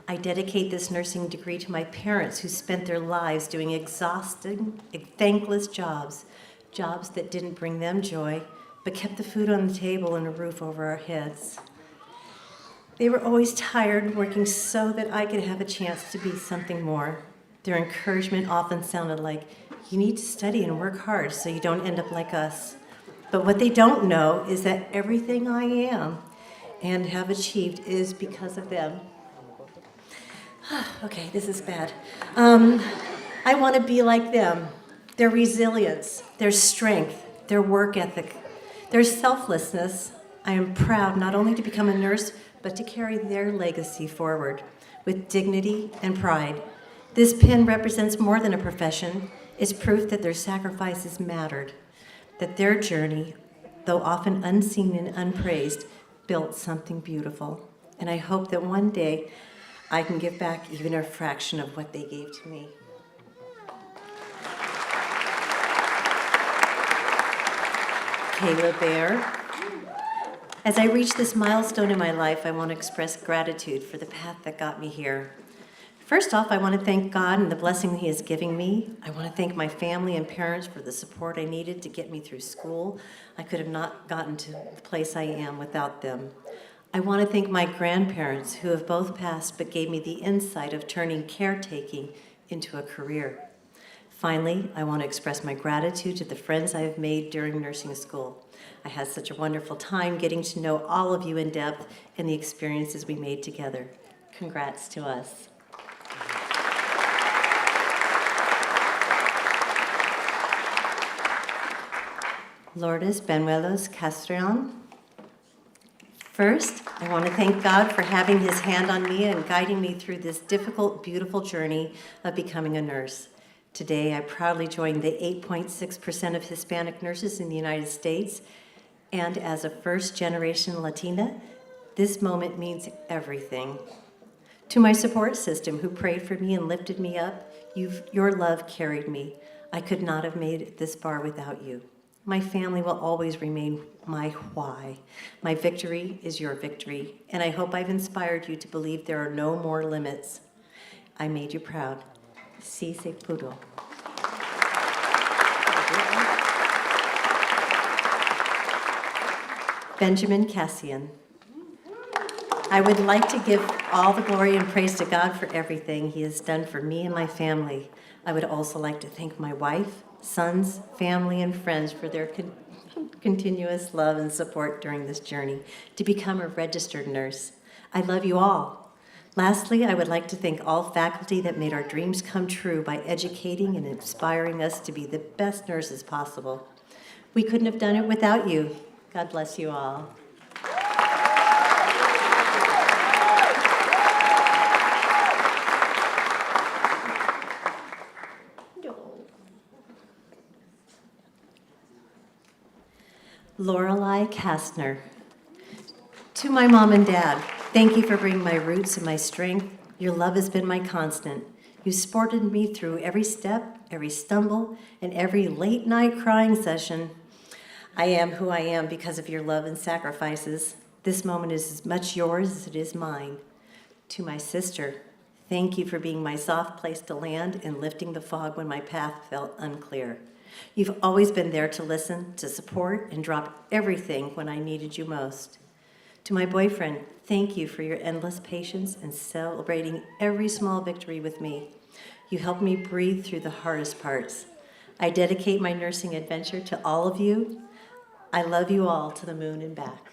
I dedicate this nursing degree to my parents who spent their lives doing exhausting, thankless jobs that didn't bring them joy, but kept the food on the table and a roof over our heads. They were always tired, working so that I could have a chance to be something more. Their encouragement often sounded like, you need to study and work hard so you don't end up like us. But what they don't know is that everything I am and have achieved is because of them. Okay, this is bad. I want to be like them. Their resilience, their strength, their work ethic, their selflessness. I am proud not only to become a nurse, but to carry their legacy forward with dignity and pride. This pin represents more than a profession. It's proof that their sacrifices mattered, that their journey, though often unseen and unpraised, built something beautiful. And I hope that one day I can give back even a fraction of what they gave to me. Kayla Bear. As I reach this milestone in my life, I want to express gratitude for the path that got me here. First off, I want to thank God and the blessing He is giving me. I want to thank my family and parents for the support I needed to get me through school. I could have not gotten to the place I am without them. I want to thank my grandparents who have both passed but gave me the insight of turning caretaking into a career. Finally, I want to express my gratitude to the friends I have made during nursing school. I had such a wonderful time getting to know all of you in depth and the experiences we made together. Congrats to us. Lourdes Benuelos Castrillon. First, I want to thank God for having His hand on me and guiding me through this difficult, beautiful journey of becoming a nurse. Today, I proudly join the 8.6% of Hispanic nurses in the United States, and as a first-generation Latina, this moment means everything. To my support system who prayed for me and lifted me up, your love carried me. I could not have made it this far without you. My family will always remain my why. My victory is your victory, and I hope I've inspired you to believe there are no more limits. I made you proud. Si se pudo. Benjamin Cassian. I would like to give all the glory and praise to God for everything He has done for me and my family. I would also like to thank my wife, sons, family, and friends for their continuous love and support during this journey to become a registered nurse. I love you all. Lastly, I would like to thank all faculty that made our dreams come true by educating and inspiring us to be the best nurses possible. We couldn't have done it without you. God bless you all. Lorelei Kastner. To my mom and dad, thank you for bringing my roots and my strength. Your love has been my constant. You supported me through every step, every stumble, and every late night crying session. I am who I am because of your love and sacrifices. This moment is as much yours as it is mine. To my sister, thank you for being my soft place to land and lifting the fog when my path felt unclear. You've always been there to listen, to support, and drop everything when I needed you most. To my boyfriend, thank you for your endless patience and celebrating every small victory with me. You helped me breathe through the hardest parts. I dedicate my nursing adventure to all of you. I love you all to the moon and back.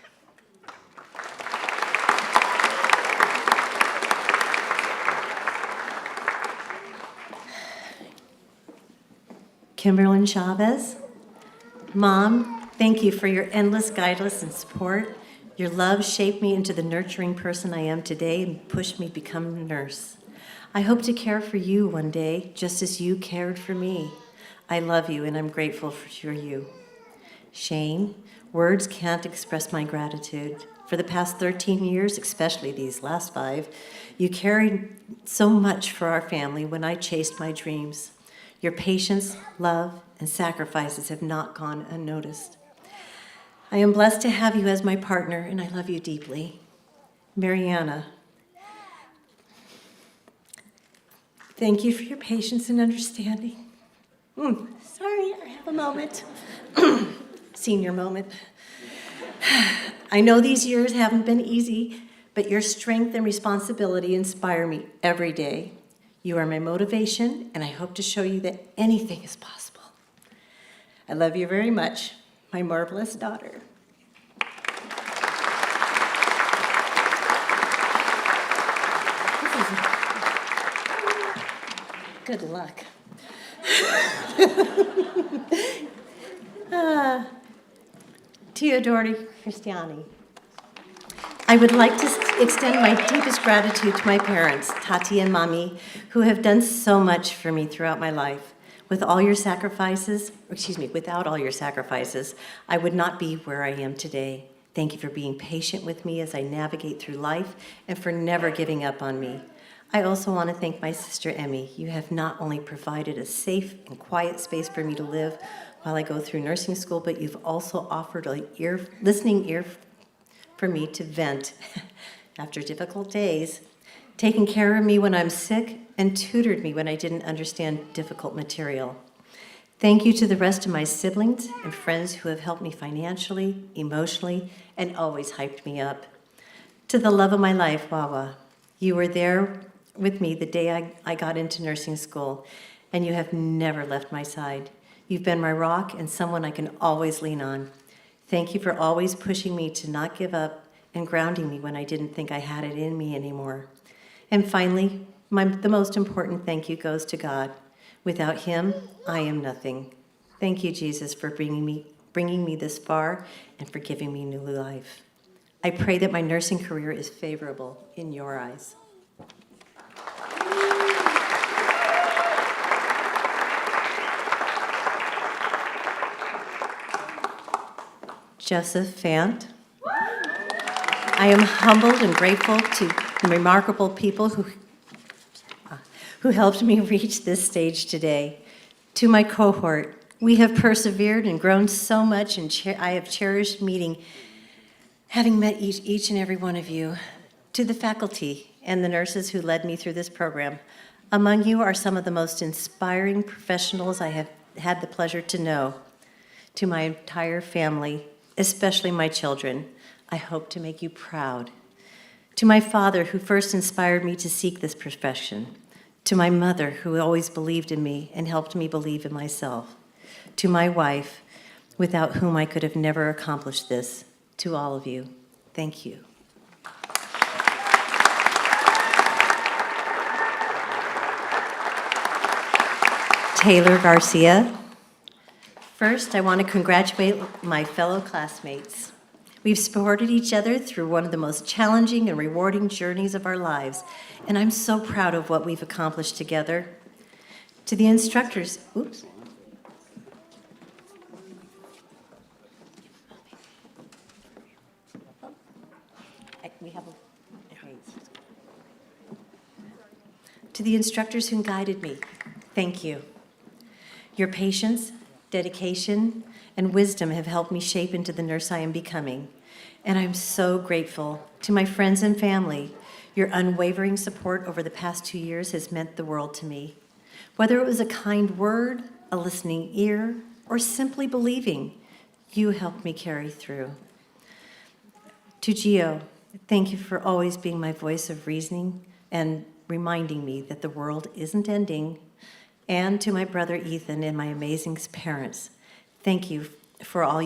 Kimberlyn Chavez. Mom, thank you for your endless guidance and support. Your love shaped me into the nurturing person I am today and pushed me to become a nurse. I hope to care for you one day, just as you cared for me. I love you and I'm grateful for you. Shane, words can't express my gratitude. For the past 13 years, especially these last 5, you carried so much for our family when I chased my dreams. Your patience, love, and sacrifices have not gone unnoticed. I am blessed to have you as my partner, and I love you deeply. Mariana, thank you for your patience and understanding. Sorry, I have a moment. Senior moment. I know these years haven't been easy, but your strength and responsibility inspire me every day. You are my motivation, and I hope to show you that anything is possible. I love you very much, my marvelous daughter. Good luck. Teodori Christiani. I would like to extend my deepest gratitude to my parents, Tati and Mami, who have done so much for me throughout my life. Without all your sacrifices, I would not be where I am today. Thank you for being patient with me as I navigate through life and for never giving up on me. I also want to thank my sister, Emmy. You have not only provided a safe and quiet space for me to live while I go through nursing school, but you've also offered a listening ear for me to vent after difficult days, taking care of me when I'm sick, and tutored me when I didn't understand difficult material. Thank you to the rest of my siblings and friends who have helped me financially, emotionally, and always hyped me up. To the love of my life, Wawa, you were there with me the day I got into nursing school, and you have never left my side. You've been my rock and someone I can always lean on. Thank you for always pushing me to not give up and grounding me when I didn't think I had it in me anymore. And finally, the most important thank you goes to God. Without him, I am nothing. Thank you, Jesus, for bringing me this far and for giving me new life. I pray that my nursing career is favorable in your eyes. Joseph Fant. I am humbled and grateful to the remarkable people who helped me reach this stage today. To my cohort, we have persevered and grown so much, and I have cherished having met each and every one of you. To the faculty and the nurses who led me through this program, among you are some of the most inspiring professionals I have had the pleasure to know. To my entire family, especially my children, I hope to make you proud. To my father, who first inspired me to seek this profession. To my mother, who always believed in me and helped me believe in myself. To my wife, without whom I could have never accomplished this. To all of you, thank you. Taylor Garcia. First, I want to congratulate my fellow classmates. We've supported each other through one of the most challenging and rewarding journeys of our lives, and I'm so proud of what we've accomplished together. To the instructors, to the instructors who guided me, thank you. Your patience, dedication, and wisdom have helped me shape into the nurse I am becoming. And I'm so grateful to my friends and family. Your unwavering support over the past 2 years has meant the world to me. Whether it was a kind word, a listening ear, or simply believing, you helped me carry through. To Gio, thank you for always being my voice of reasoning and reminding me that the world isn't ending. And to my brother Ethan and my amazing parents, thank you for all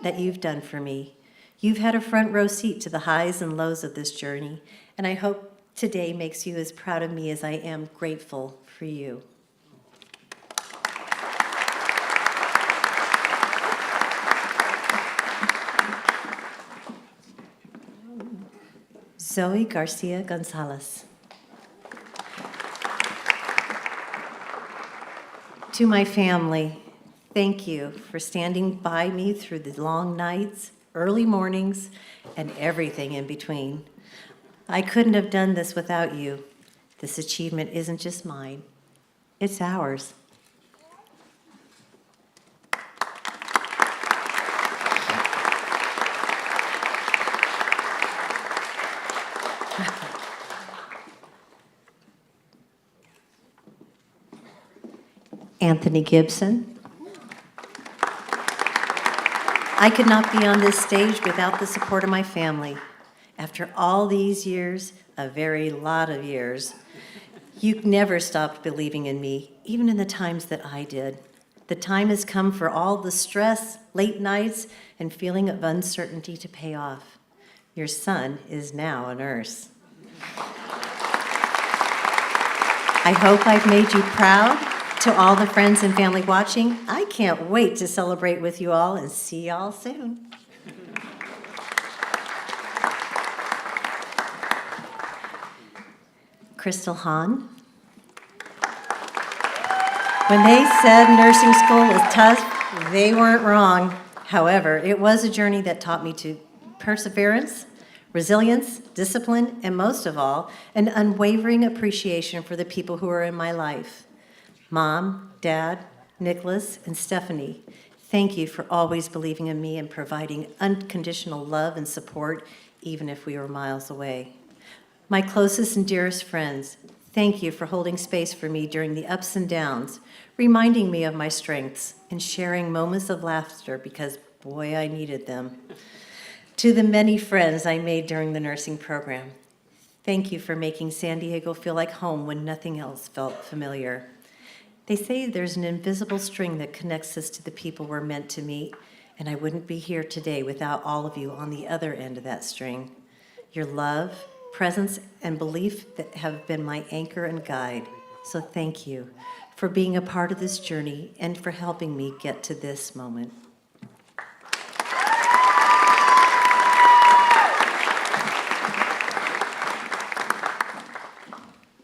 that you've done for me. You've had a front row seat to the highs and lows of this journey, and I hope today makes you as proud of me as I am grateful for you. Zoe Garcia Gonzalez. To my family, thank you for standing by me through the long nights, early mornings, and everything in between. I couldn't have done this without you. This achievement isn't just mine, it's ours. Anthony Gibson. I could not be on this stage without the support of my family. After all these years, a very lot of years, you never stopped believing in me, even in the times that I did. The time has come for all the stress, late nights, and feeling of uncertainty to pay off. Your son is now a nurse. I hope I've made you proud. To all the friends and family watching, I can't wait to celebrate with you all and see y'all soon. Crystal Hahn. When they said nursing school was tough, they weren't wrong. However, it was a journey that taught me to perseverance, resilience, discipline, and most of all, an unwavering appreciation for the people who are in my life. Mom, Dad, Nicholas, and Stephanie, thank you for always believing in me and providing unconditional love and support, even if we were miles away. My closest and dearest friends, thank you for holding space for me during the ups and downs, reminding me of my strengths, and sharing moments of laughter because, boy, I needed them. To the many friends I made during the nursing program, thank you for making San Diego feel like home when nothing else felt familiar. They say there's an invisible string that connects us to the people we're meant to meet, and I wouldn't be here today without all of you on the other end of that string. Your love, presence, and belief that have been my anchor and guide. So thank you for being a part of this journey and for helping me get to this moment.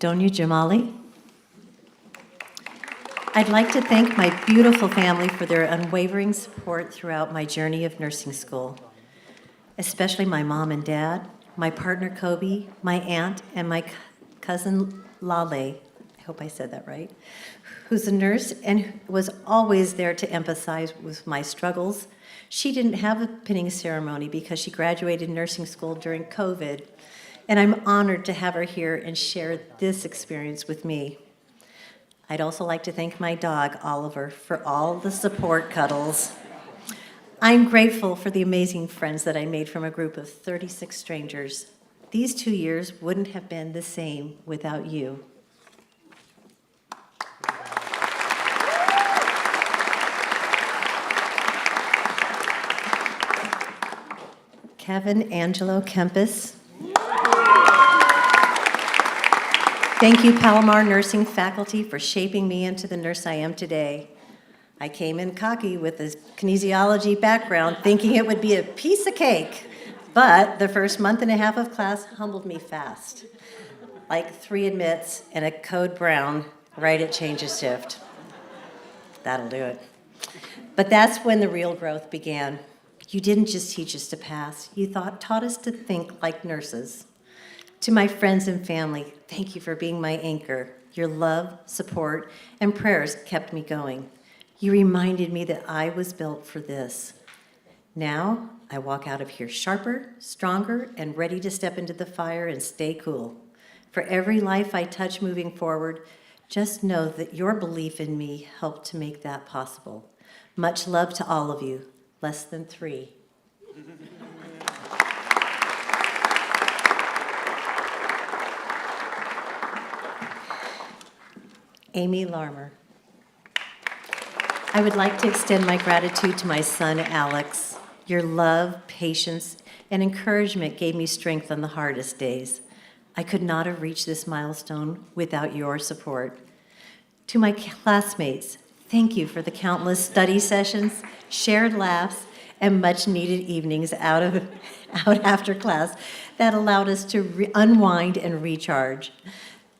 Doña Jamali. I'd like to thank my beautiful family for their unwavering support throughout my journey of nursing school, especially my mom and dad, my partner Kobe, my aunt, and my cousin Lale, I hope I said that right, who's a nurse and was always there to empathize with my struggles. She didn't have a pinning ceremony because she graduated nursing school during COVID, and I'm honored to have her here and share this experience with me. I'd also like to thank my dog, Oliver, for all the support cuddles. I'm grateful for the amazing friends that I made from a group of 36 strangers. These 2 years wouldn't have been the same without you. Kevin Angelo Kempis. Thank you, Palomar nursing faculty, for shaping me into the nurse I am today. I came in cocky with a kinesiology background, thinking it would be a piece of cake, but the first month and a half of class humbled me fast. Like 3 admits and a code brown right at change of shift. That'll do it. But that's when the real growth began. You didn't just teach us to pass, you taught us to think like nurses. To my friends and family, thank you for being my anchor. Your love, support, and prayers kept me going. You reminded me that I was built for this. Now, I walk out of here sharper, stronger, and ready to step into the fire and stay cool. For every life I touch moving forward, just know that your belief in me helped to make that possible. Much love to all of you. Less than 3. Amy Larmer. I would like to extend my gratitude to my son, Alex. Your love, patience, and encouragement gave me strength on the hardest days. I could not have reached this milestone without your support. To my classmates, thank you for the countless study sessions, shared laughs, and much-needed evenings out after class that allowed us to unwind and recharge.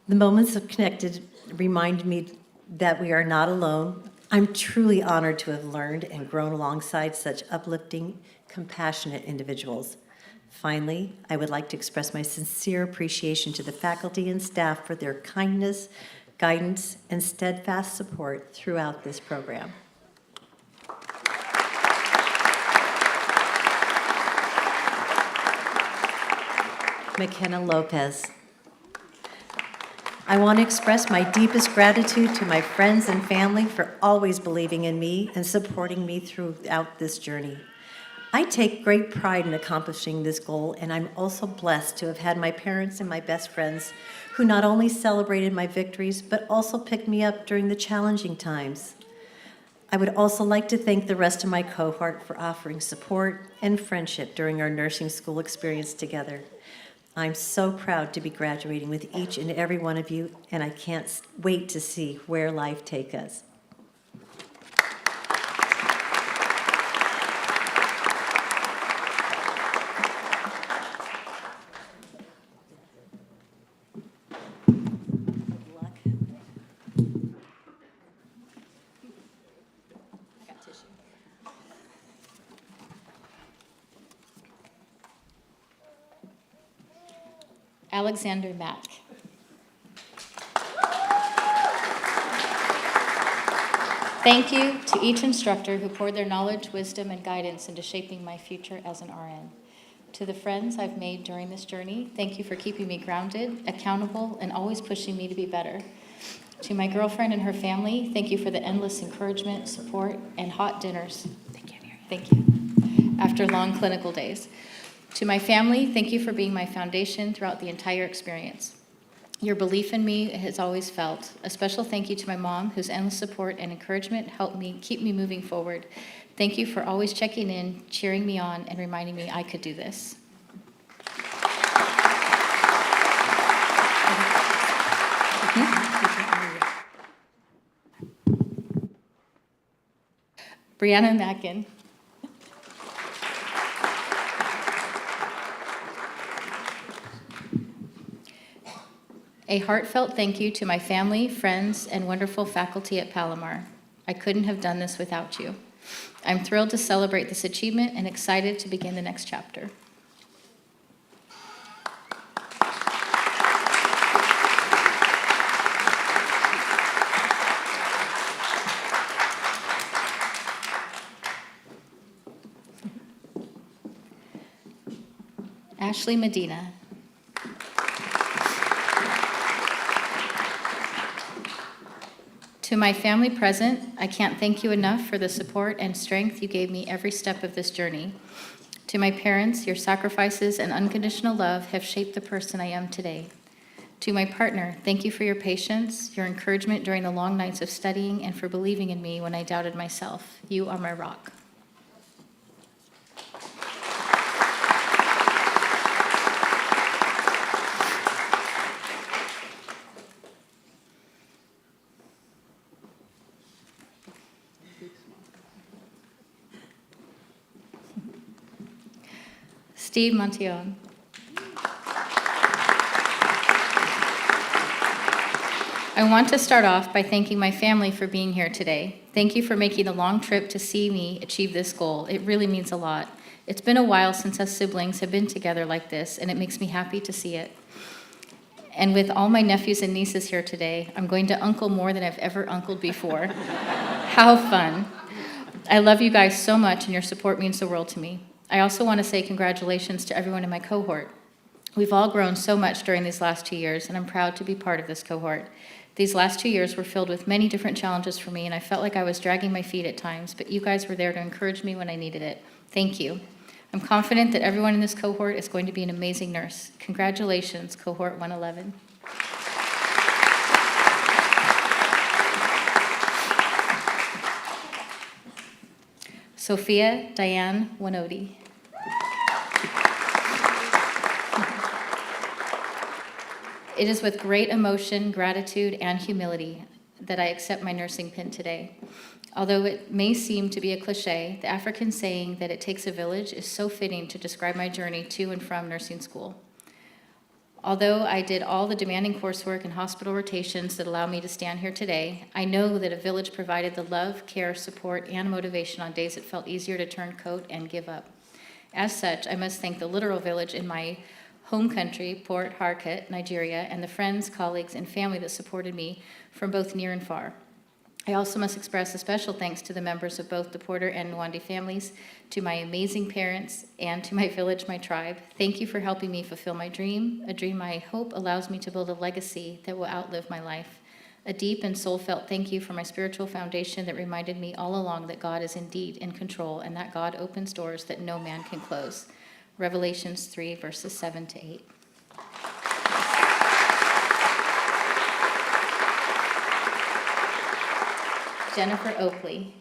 The moments of connected reminded me that we are not alone. I'm truly honored to have learned and grown alongside such uplifting, compassionate individuals. Finally, I would like to express my sincere appreciation to the faculty and staff for their kindness, guidance, and steadfast support throughout this program. McKenna Lopez. I want to express my deepest gratitude to my friends and family for always believing in me and supporting me throughout this journey. I take great pride in accomplishing this goal, and I'm also blessed to have had my parents and my best friends who not only celebrated my victories, but also picked me up during the challenging times. I would also like to thank the rest of my cohort for offering support and friendship during our nursing school experience together. I'm so proud to be graduating with each and every one of you, and I can't wait to see where life takes us. Alexander Mack. Thank you to each instructor who poured their knowledge, wisdom, and guidance into shaping my future as an RN. To the friends I've made during this journey, thank you for keeping me grounded, accountable, and always pushing me to be better. To my girlfriend and her family, thank you for the endless encouragement, support, and hot dinners. Thank you. After long clinical days. To my family, thank you for being my foundation throughout the entire experience. Your belief in me has always felt. A special thank you to my mom, whose endless support and encouragement helped me keep me moving forward. Thank you for always checking in, cheering me on, and reminding me I could do this. Brianna Mackin. A heartfelt thank you to my family, friends, and wonderful faculty at Palomar. I couldn't have done this without you. I'm thrilled to celebrate this achievement and excited to begin the next chapter. Ashley Medina. To my family present, I can't thank you enough for the support and strength you gave me every step of this journey. To my parents, your sacrifices and unconditional love have shaped the person I am today. To my partner, thank you for your patience, your encouragement during the long nights of studying, and for believing in me when I doubted myself. You are my rock. Steve Montillon. I want to start off by thanking my family for being here today. Thank you for making the long trip to see me achieve this goal. It really means a lot. It's been a while since us siblings have been together like this, and it makes me happy to see it. And with all my nephews and nieces here today, I'm going to uncle more than I've ever uncled before. How fun. I love you guys so much, and your support means the world to me. I also want to say congratulations to everyone in my cohort. We've all grown so much during these last 2 years, and I'm proud to be part of this cohort. These last 2 years were filled with many different challenges for me, and I felt like I was dragging my feet at times, but you guys were there to encourage me when I needed it. Thank you. I'm confident that everyone in this cohort is going to be an amazing nurse. Congratulations, Cohort 111. Sophia Diane Wanodi. It is with great emotion, gratitude, and humility that I accept my nursing pin today. Although it may seem to be a cliche, the African saying that it takes a village is so fitting to describe my journey to and from nursing school. Although I did all the demanding coursework and hospital rotations that allow me to stand here today, I know that a village provided the love, care, support, and motivation on days it felt easier to turn coat and give up. As such, I must thank the literal village in my home country, Port Harcourt, Nigeria, and the friends, colleagues, and family that supported me from both near and far. I also must express a special thanks to the members of both the Porter and Nwandi families, to my amazing parents, and to my village, my tribe. Thank you for helping me fulfill my dream, a dream I hope allows me to build a legacy that will outlive my life. A deep and soul-felt thank you for my spiritual foundation that reminded me all along that God is indeed in control and that God opens doors that no man can close. Revelations 3, verses 7 to 8. Jennifer Oakley.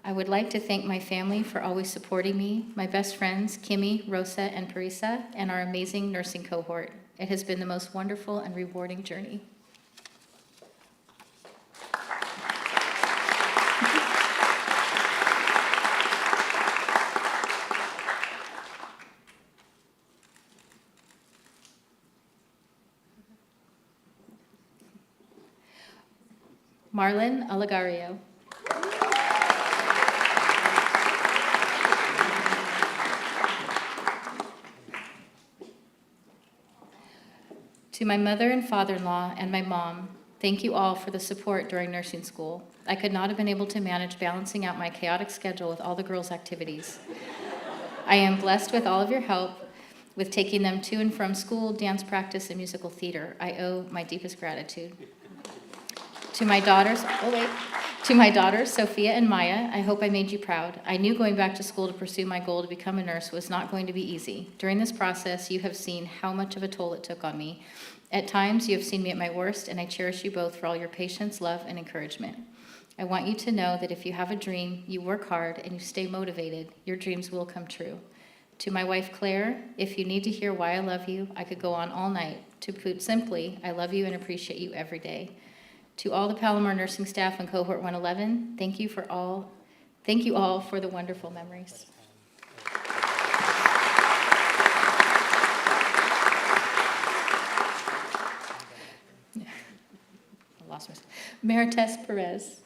I would like to thank my family for always supporting me, my best friends, Kimmy, Rosa, and Parisa, and our amazing nursing cohort. It has been the most wonderful and rewarding journey. Marlon Alagario. To my mother and father-in-law and my mom, thank you all for the support during nursing school. I could not have been able to manage balancing out my chaotic schedule with all the girls' activities. I am blessed with all of your help with taking them to and from school, dance practice, and musical theater. I owe my deepest gratitude. To my daughters, Sophia and Maya, I hope I made you proud. I knew going back to school to pursue my goal to become a nurse was not going to be easy. During this process, you have seen how much of a toll it took on me. At times, you have seen me at my worst, and I cherish you both for all your patience, love, and encouragement. I want you to know that if you have a dream, you work hard, and you stay motivated, your dreams will come true. To my wife, Claire, if you need to hear why I love you, I could go on all night. To put simply, I love you and appreciate you every day. To all the Palomar nursing staff and Cohort 111, thank you all for the wonderful memories. I lost myself. Marites Perez.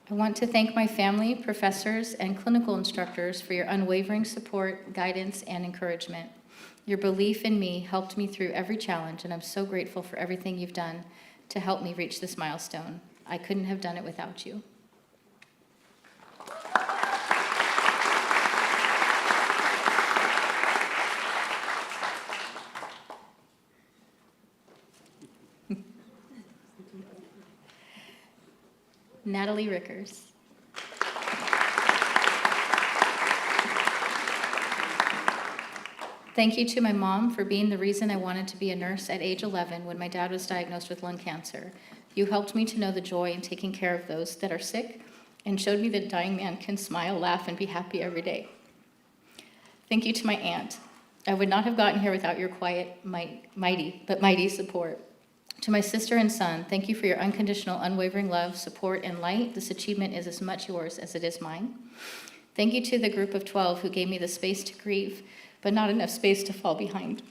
I want to thank my family, professors, and clinical instructors for your unwavering support, guidance, and encouragement. Your belief in me helped me through every challenge, and I'm so grateful for everything you've done to help me reach this milestone. I couldn't have done it without you. Natalie Rickers. Thank you to my mom for being the reason I wanted to be a nurse at age 11 when my dad was diagnosed with lung cancer. You helped me to know the joy in taking care of those that are sick and showed me that a dying man can smile, laugh, and be happy every day. Thank you to my aunt. I would not have gotten here without your quiet, mighty support. To my sister and son, thank you for your unconditional, unwavering love, support, and light. This achievement is as much yours as it is mine. Thank you to the group of 12 who gave me the space to grieve, but not enough space to fall behind.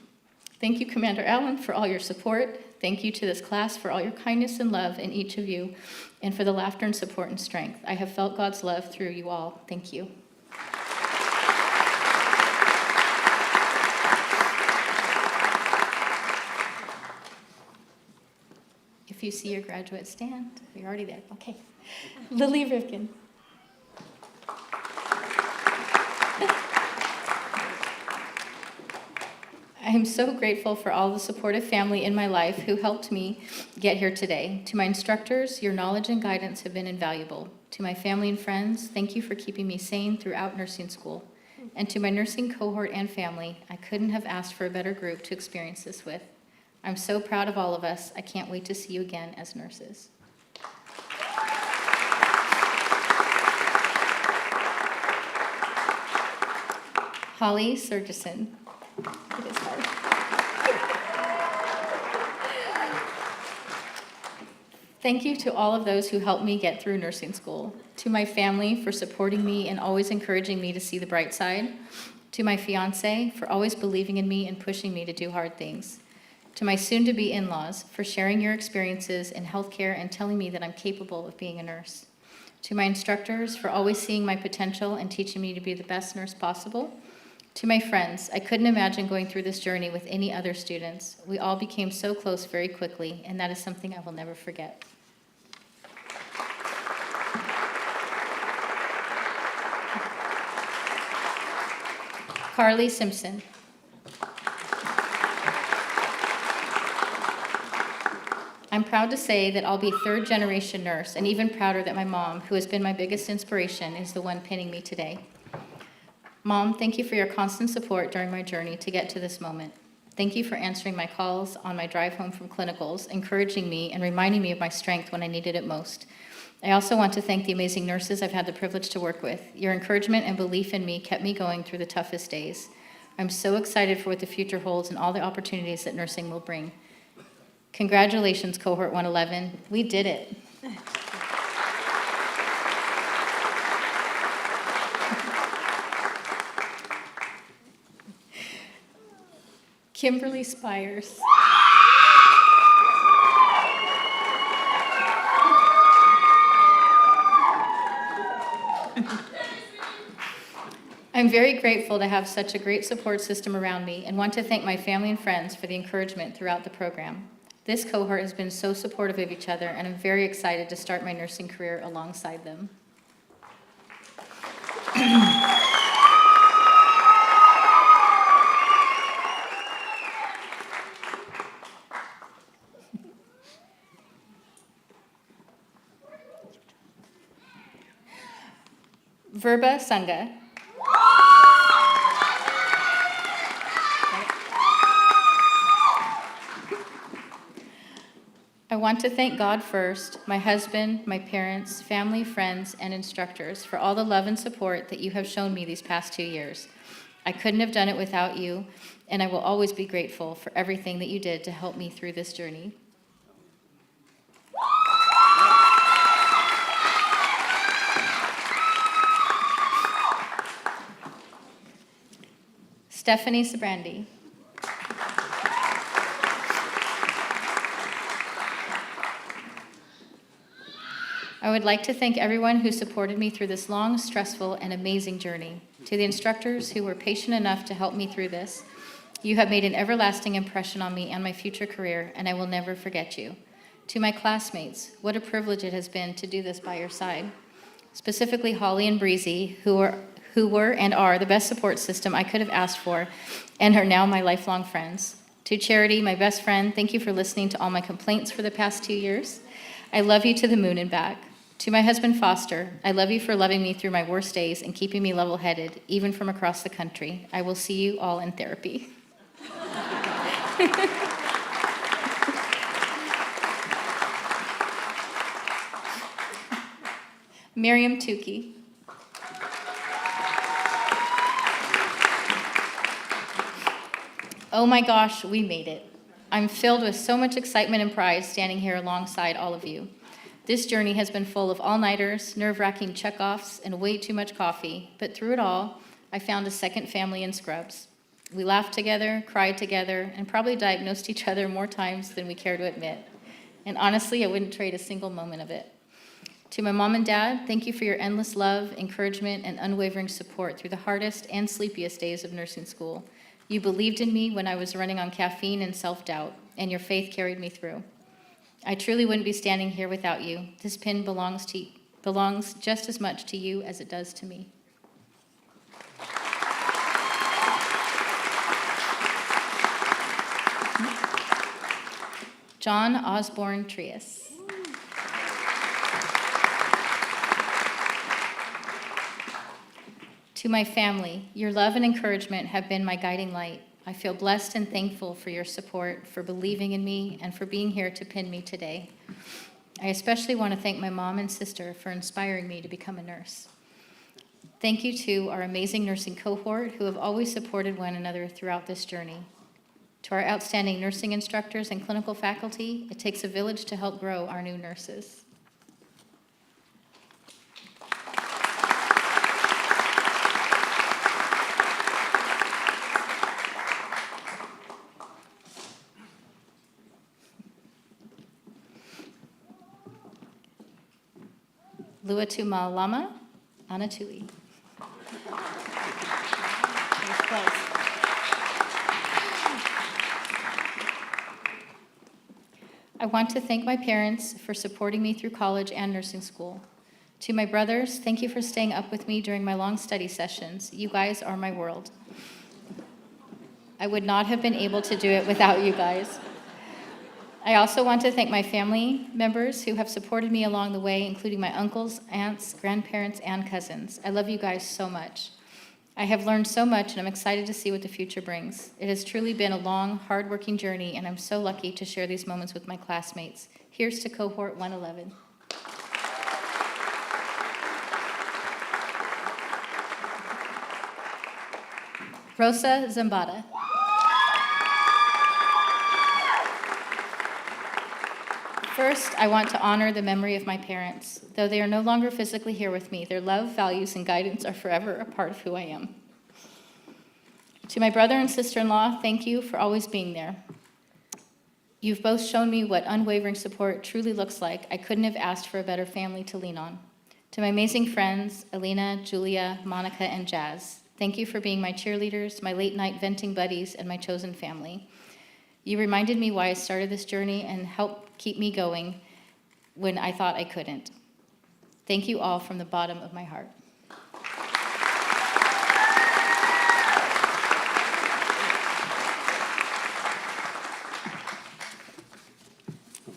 Thank you, Commander Allen, for all your support. Thank you to this class for all your kindness and love in each of you, and for the laughter and support and strength. I have felt God's love through you all. Thank you. If you see your graduates, stand. You're already there. Okay. Lily Rivkin. I am so grateful for all the supportive family in my life who helped me get here today. To my instructors, your knowledge and guidance have been invaluable. To my family and friends, thank you for keeping me sane throughout nursing school. And to my nursing cohort and family, I couldn't have asked for a better group to experience this with. I'm so proud of all of us. I can't wait to see you again as nurses. Holly Sergison. It is hard. Thank you to all of those who helped me get through nursing school. To my family for supporting me and always encouraging me to see the bright side. To my fiance for always believing in me and pushing me to do hard things. To my soon-to-be in-laws for sharing your experiences in healthcare and telling me that I'm capable of being a nurse. To my instructors for always seeing my potential and teaching me to be the best nurse possible. To my friends, I couldn't imagine going through this journey with any other students. We all became so close very quickly, and that is something I will never forget. Carly Simpson. I'm proud to say that I'll be third-generation nurse, and even prouder that my mom, who has been my biggest inspiration, is the one pinning me today. Mom, thank you for your constant support during my journey to get to this moment. Thank you for answering my calls on my drive home from clinicals, encouraging me and reminding me of my strength when I needed it most. I also want to thank the amazing nurses I've had the privilege to work with. Your encouragement and belief in me kept me going through the toughest days. I'm so excited for what the future holds and all the opportunities that nursing will bring. Congratulations, Cohort 111. We did it. Kimberly Spires. I'm very grateful to have such a great support system around me and want to thank my family and friends for the encouragement throughout the program. This cohort has been so supportive of each other, and I'm very excited to start my nursing career alongside them. Verba Sangha. I want to thank God first, my husband, my parents, family, friends, and instructors for all the love and support that you have shown me these past 2 years. I couldn't have done it without you, and I will always be grateful for everything that you did to help me through this journey. Stephanie Sabrandi. I would like to thank everyone who supported me through this long, stressful, and amazing journey. To the instructors who were patient enough to help me through this, you have made an everlasting impression on me and my future career, and I will never forget you. To my classmates, what a privilege it has been to do this by your side. Specifically Holly and Breezy, who were and are the best support system I could have asked for, and are now my lifelong friends. To Charity, my best friend, thank you for listening to all my complaints for the past 2 years. I love you to the moon and back. To my husband, Foster, I love you for loving me through my worst days and keeping me level-headed, even from across the country. I will see you all in therapy. Miriam Tukey. Oh my gosh, we made it. I'm filled with so much excitement and pride standing here alongside all of you. This journey has been full of all-nighters, nerve-wracking check-offs, and way too much coffee, but through it all, I found a second family in Scrubs. We laughed together, cried together, and probably diagnosed each other more times than we care to admit. And honestly, I wouldn't trade a single moment of it. To my mom and dad, thank you for your endless love, encouragement, and unwavering support through the hardest and sleepiest days of nursing school. You believed in me when I was running on caffeine and self-doubt, and your faith carried me through. I truly wouldn't be standing here without you. This pin belongs just as much to you as it does to me. John Osborne Trias. To my family, your love and encouragement have been my guiding light. I feel blessed and thankful for your support, for believing in me, and for being here to pin me today. I especially want to thank my mom and sister for inspiring me to become a nurse. Thank you to our amazing nursing cohort who have always supported one another throughout this journey. To our outstanding nursing instructors and clinical faculty, it takes a village to help grow our new nurses. Luatumalama Anatui. I want to thank my parents for supporting me through college and nursing school. To my brothers, thank you for staying up with me during my long study sessions. You guys are my world. I would not have been able to do it without you guys. I also want to thank my family members who have supported me along the way, including my uncles, aunts, grandparents, and cousins. I love you guys so much. I have learned so much, and I'm excited to see what the future brings. It has truly been a long, hard-working journey, and I'm so lucky to share these moments with my classmates. Here's to Cohort 111. Rosa Zambada. First, I want to honor the memory of my parents. Though they are no longer physically here with me, their love, values, and guidance are forever a part of who I am. To my brother and sister-in-law, thank you for always being there. You've both shown me what unwavering support truly looks like. I couldn't have asked for a better family to lean on. To my amazing friends, Alina, Julia, Monica, and Jazz, thank you for being my cheerleaders, my late-night venting buddies, and my chosen family. You reminded me why I started this journey and helped keep me going when I thought I couldn't. Thank you all from the bottom of my heart.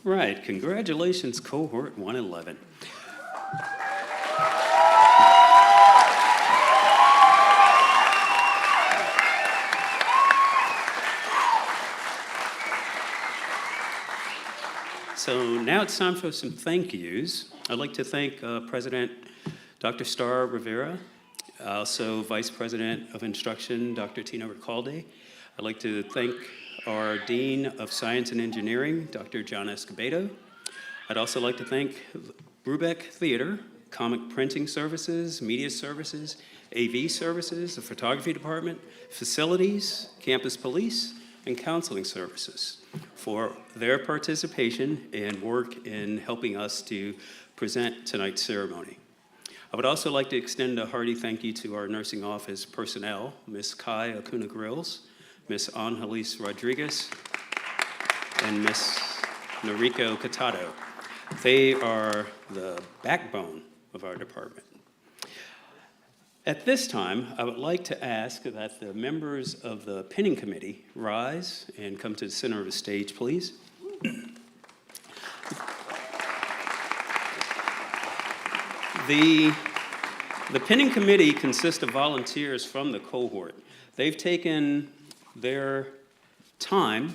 Right, congratulations, cohort 111. So now it's time for some thank yous. I'd like to thank President Dr. Star Rivera, also Vice President of Instruction, Dr. Tina Ricalde. I'd like to thank our Dean of Science and Engineering, Dr. John Escobedo. I'd also like to thank Brubeck Theater, Comic Printing Services, Media Services, AV Services, the Photography Department, Facilities, Campus Police, and Counseling Services for their participation and work in helping us to present tonight's ceremony. I would also like to extend a hearty thank you to our nursing office personnel, Ms. Kai Acuna-Grills, Ms. Angelis Rodriguez, and Ms. Noriko Catado. They are the backbone of our department. At this time, I would like to ask that the members of the pinning committee rise and come to the center of the stage, please. The pinning committee consists of volunteers from the cohort. They've taken their time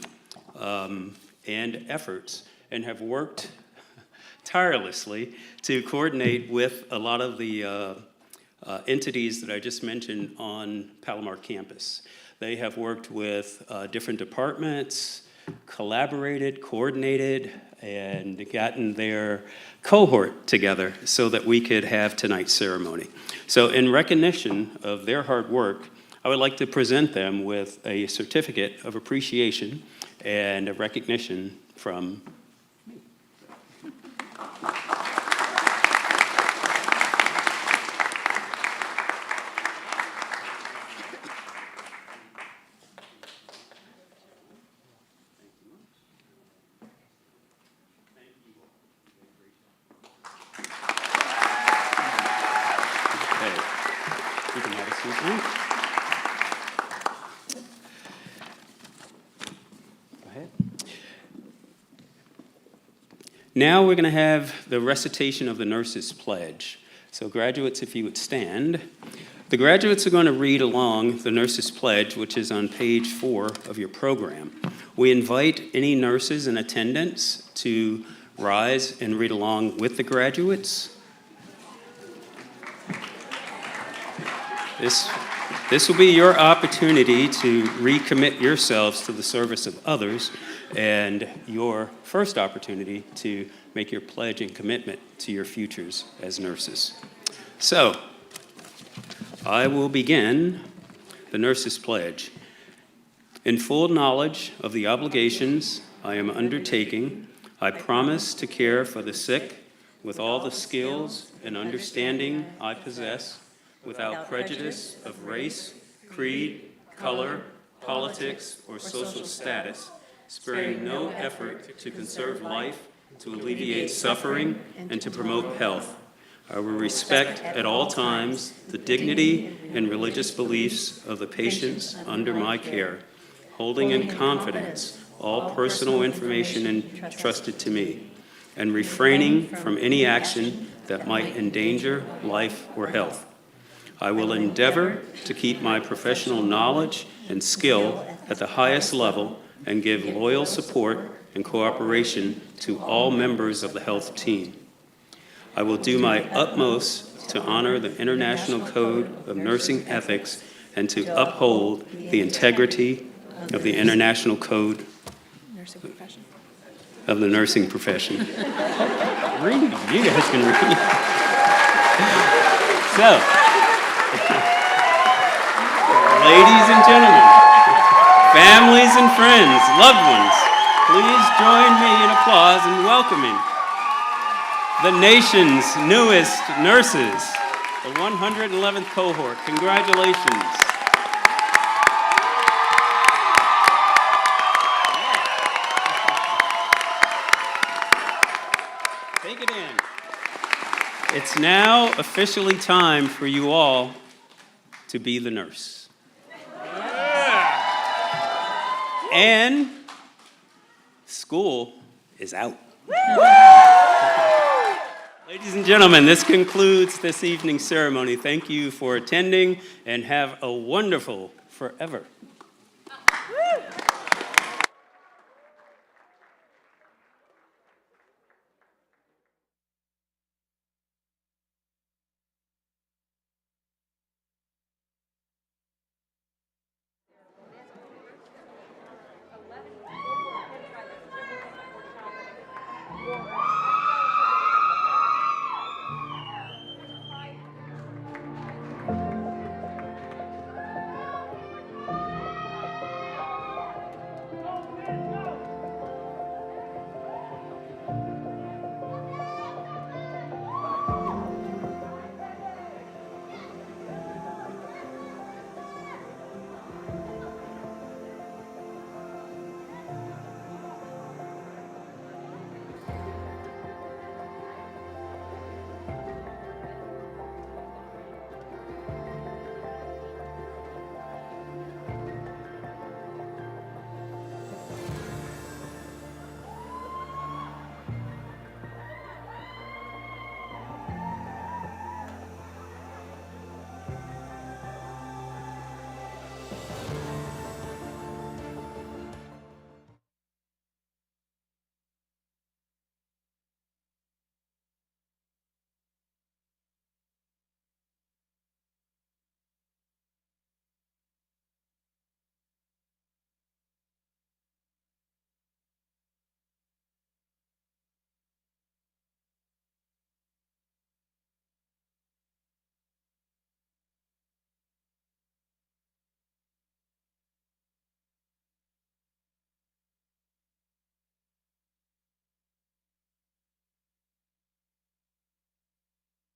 and efforts and have worked tirelessly to coordinate with a lot of the entities that I just mentioned on Palomar campus. They have worked with different departments, collaborated, coordinated, and gotten their cohort together so that we could have tonight's ceremony. So in recognition of their hard work, I would like to present them with a certificate of appreciation and a recognition from Now we're going to have the recitation of the Nurses' Pledge. So graduates, if you would stand. The graduates are going to read along the Nurses' Pledge, which is on page 4 of your program. We invite any nurses in attendance to rise and read along with the graduates. This will be your opportunity to recommit yourselves to the service of others and your first opportunity to make your pledge and commitment to your futures as nurses. So, I will begin the Nurses' Pledge. In full knowledge of the obligations I am undertaking, I promise to care for the sick with all the skills and understanding I possess, without prejudice of race, creed, color, politics, or social status, sparing no effort to conserve life, to alleviate suffering, and to promote health. I will respect at all times the dignity and religious beliefs of the patients under my care, holding in confidence all personal information entrusted to me, and refraining from any action that might endanger life or health. I will endeavor to keep my professional knowledge and skill at the highest level and give loyal support and cooperation to all members of the health team. I will do my utmost to honor the International Code of Nursing Ethics and to uphold the integrity of the International Code of the Nursing Profession. Read, you guys can read. So, Ladies and gentlemen, families and friends, loved ones, please join me in applause in welcoming the nation's newest nurses, the 111th cohort. Congratulations. Take it in. It's now officially time for you all to be the nurse. And school is out. Ladies and gentlemen, this concludes this evening's ceremony. Thank you for attending and have a wonderful forever.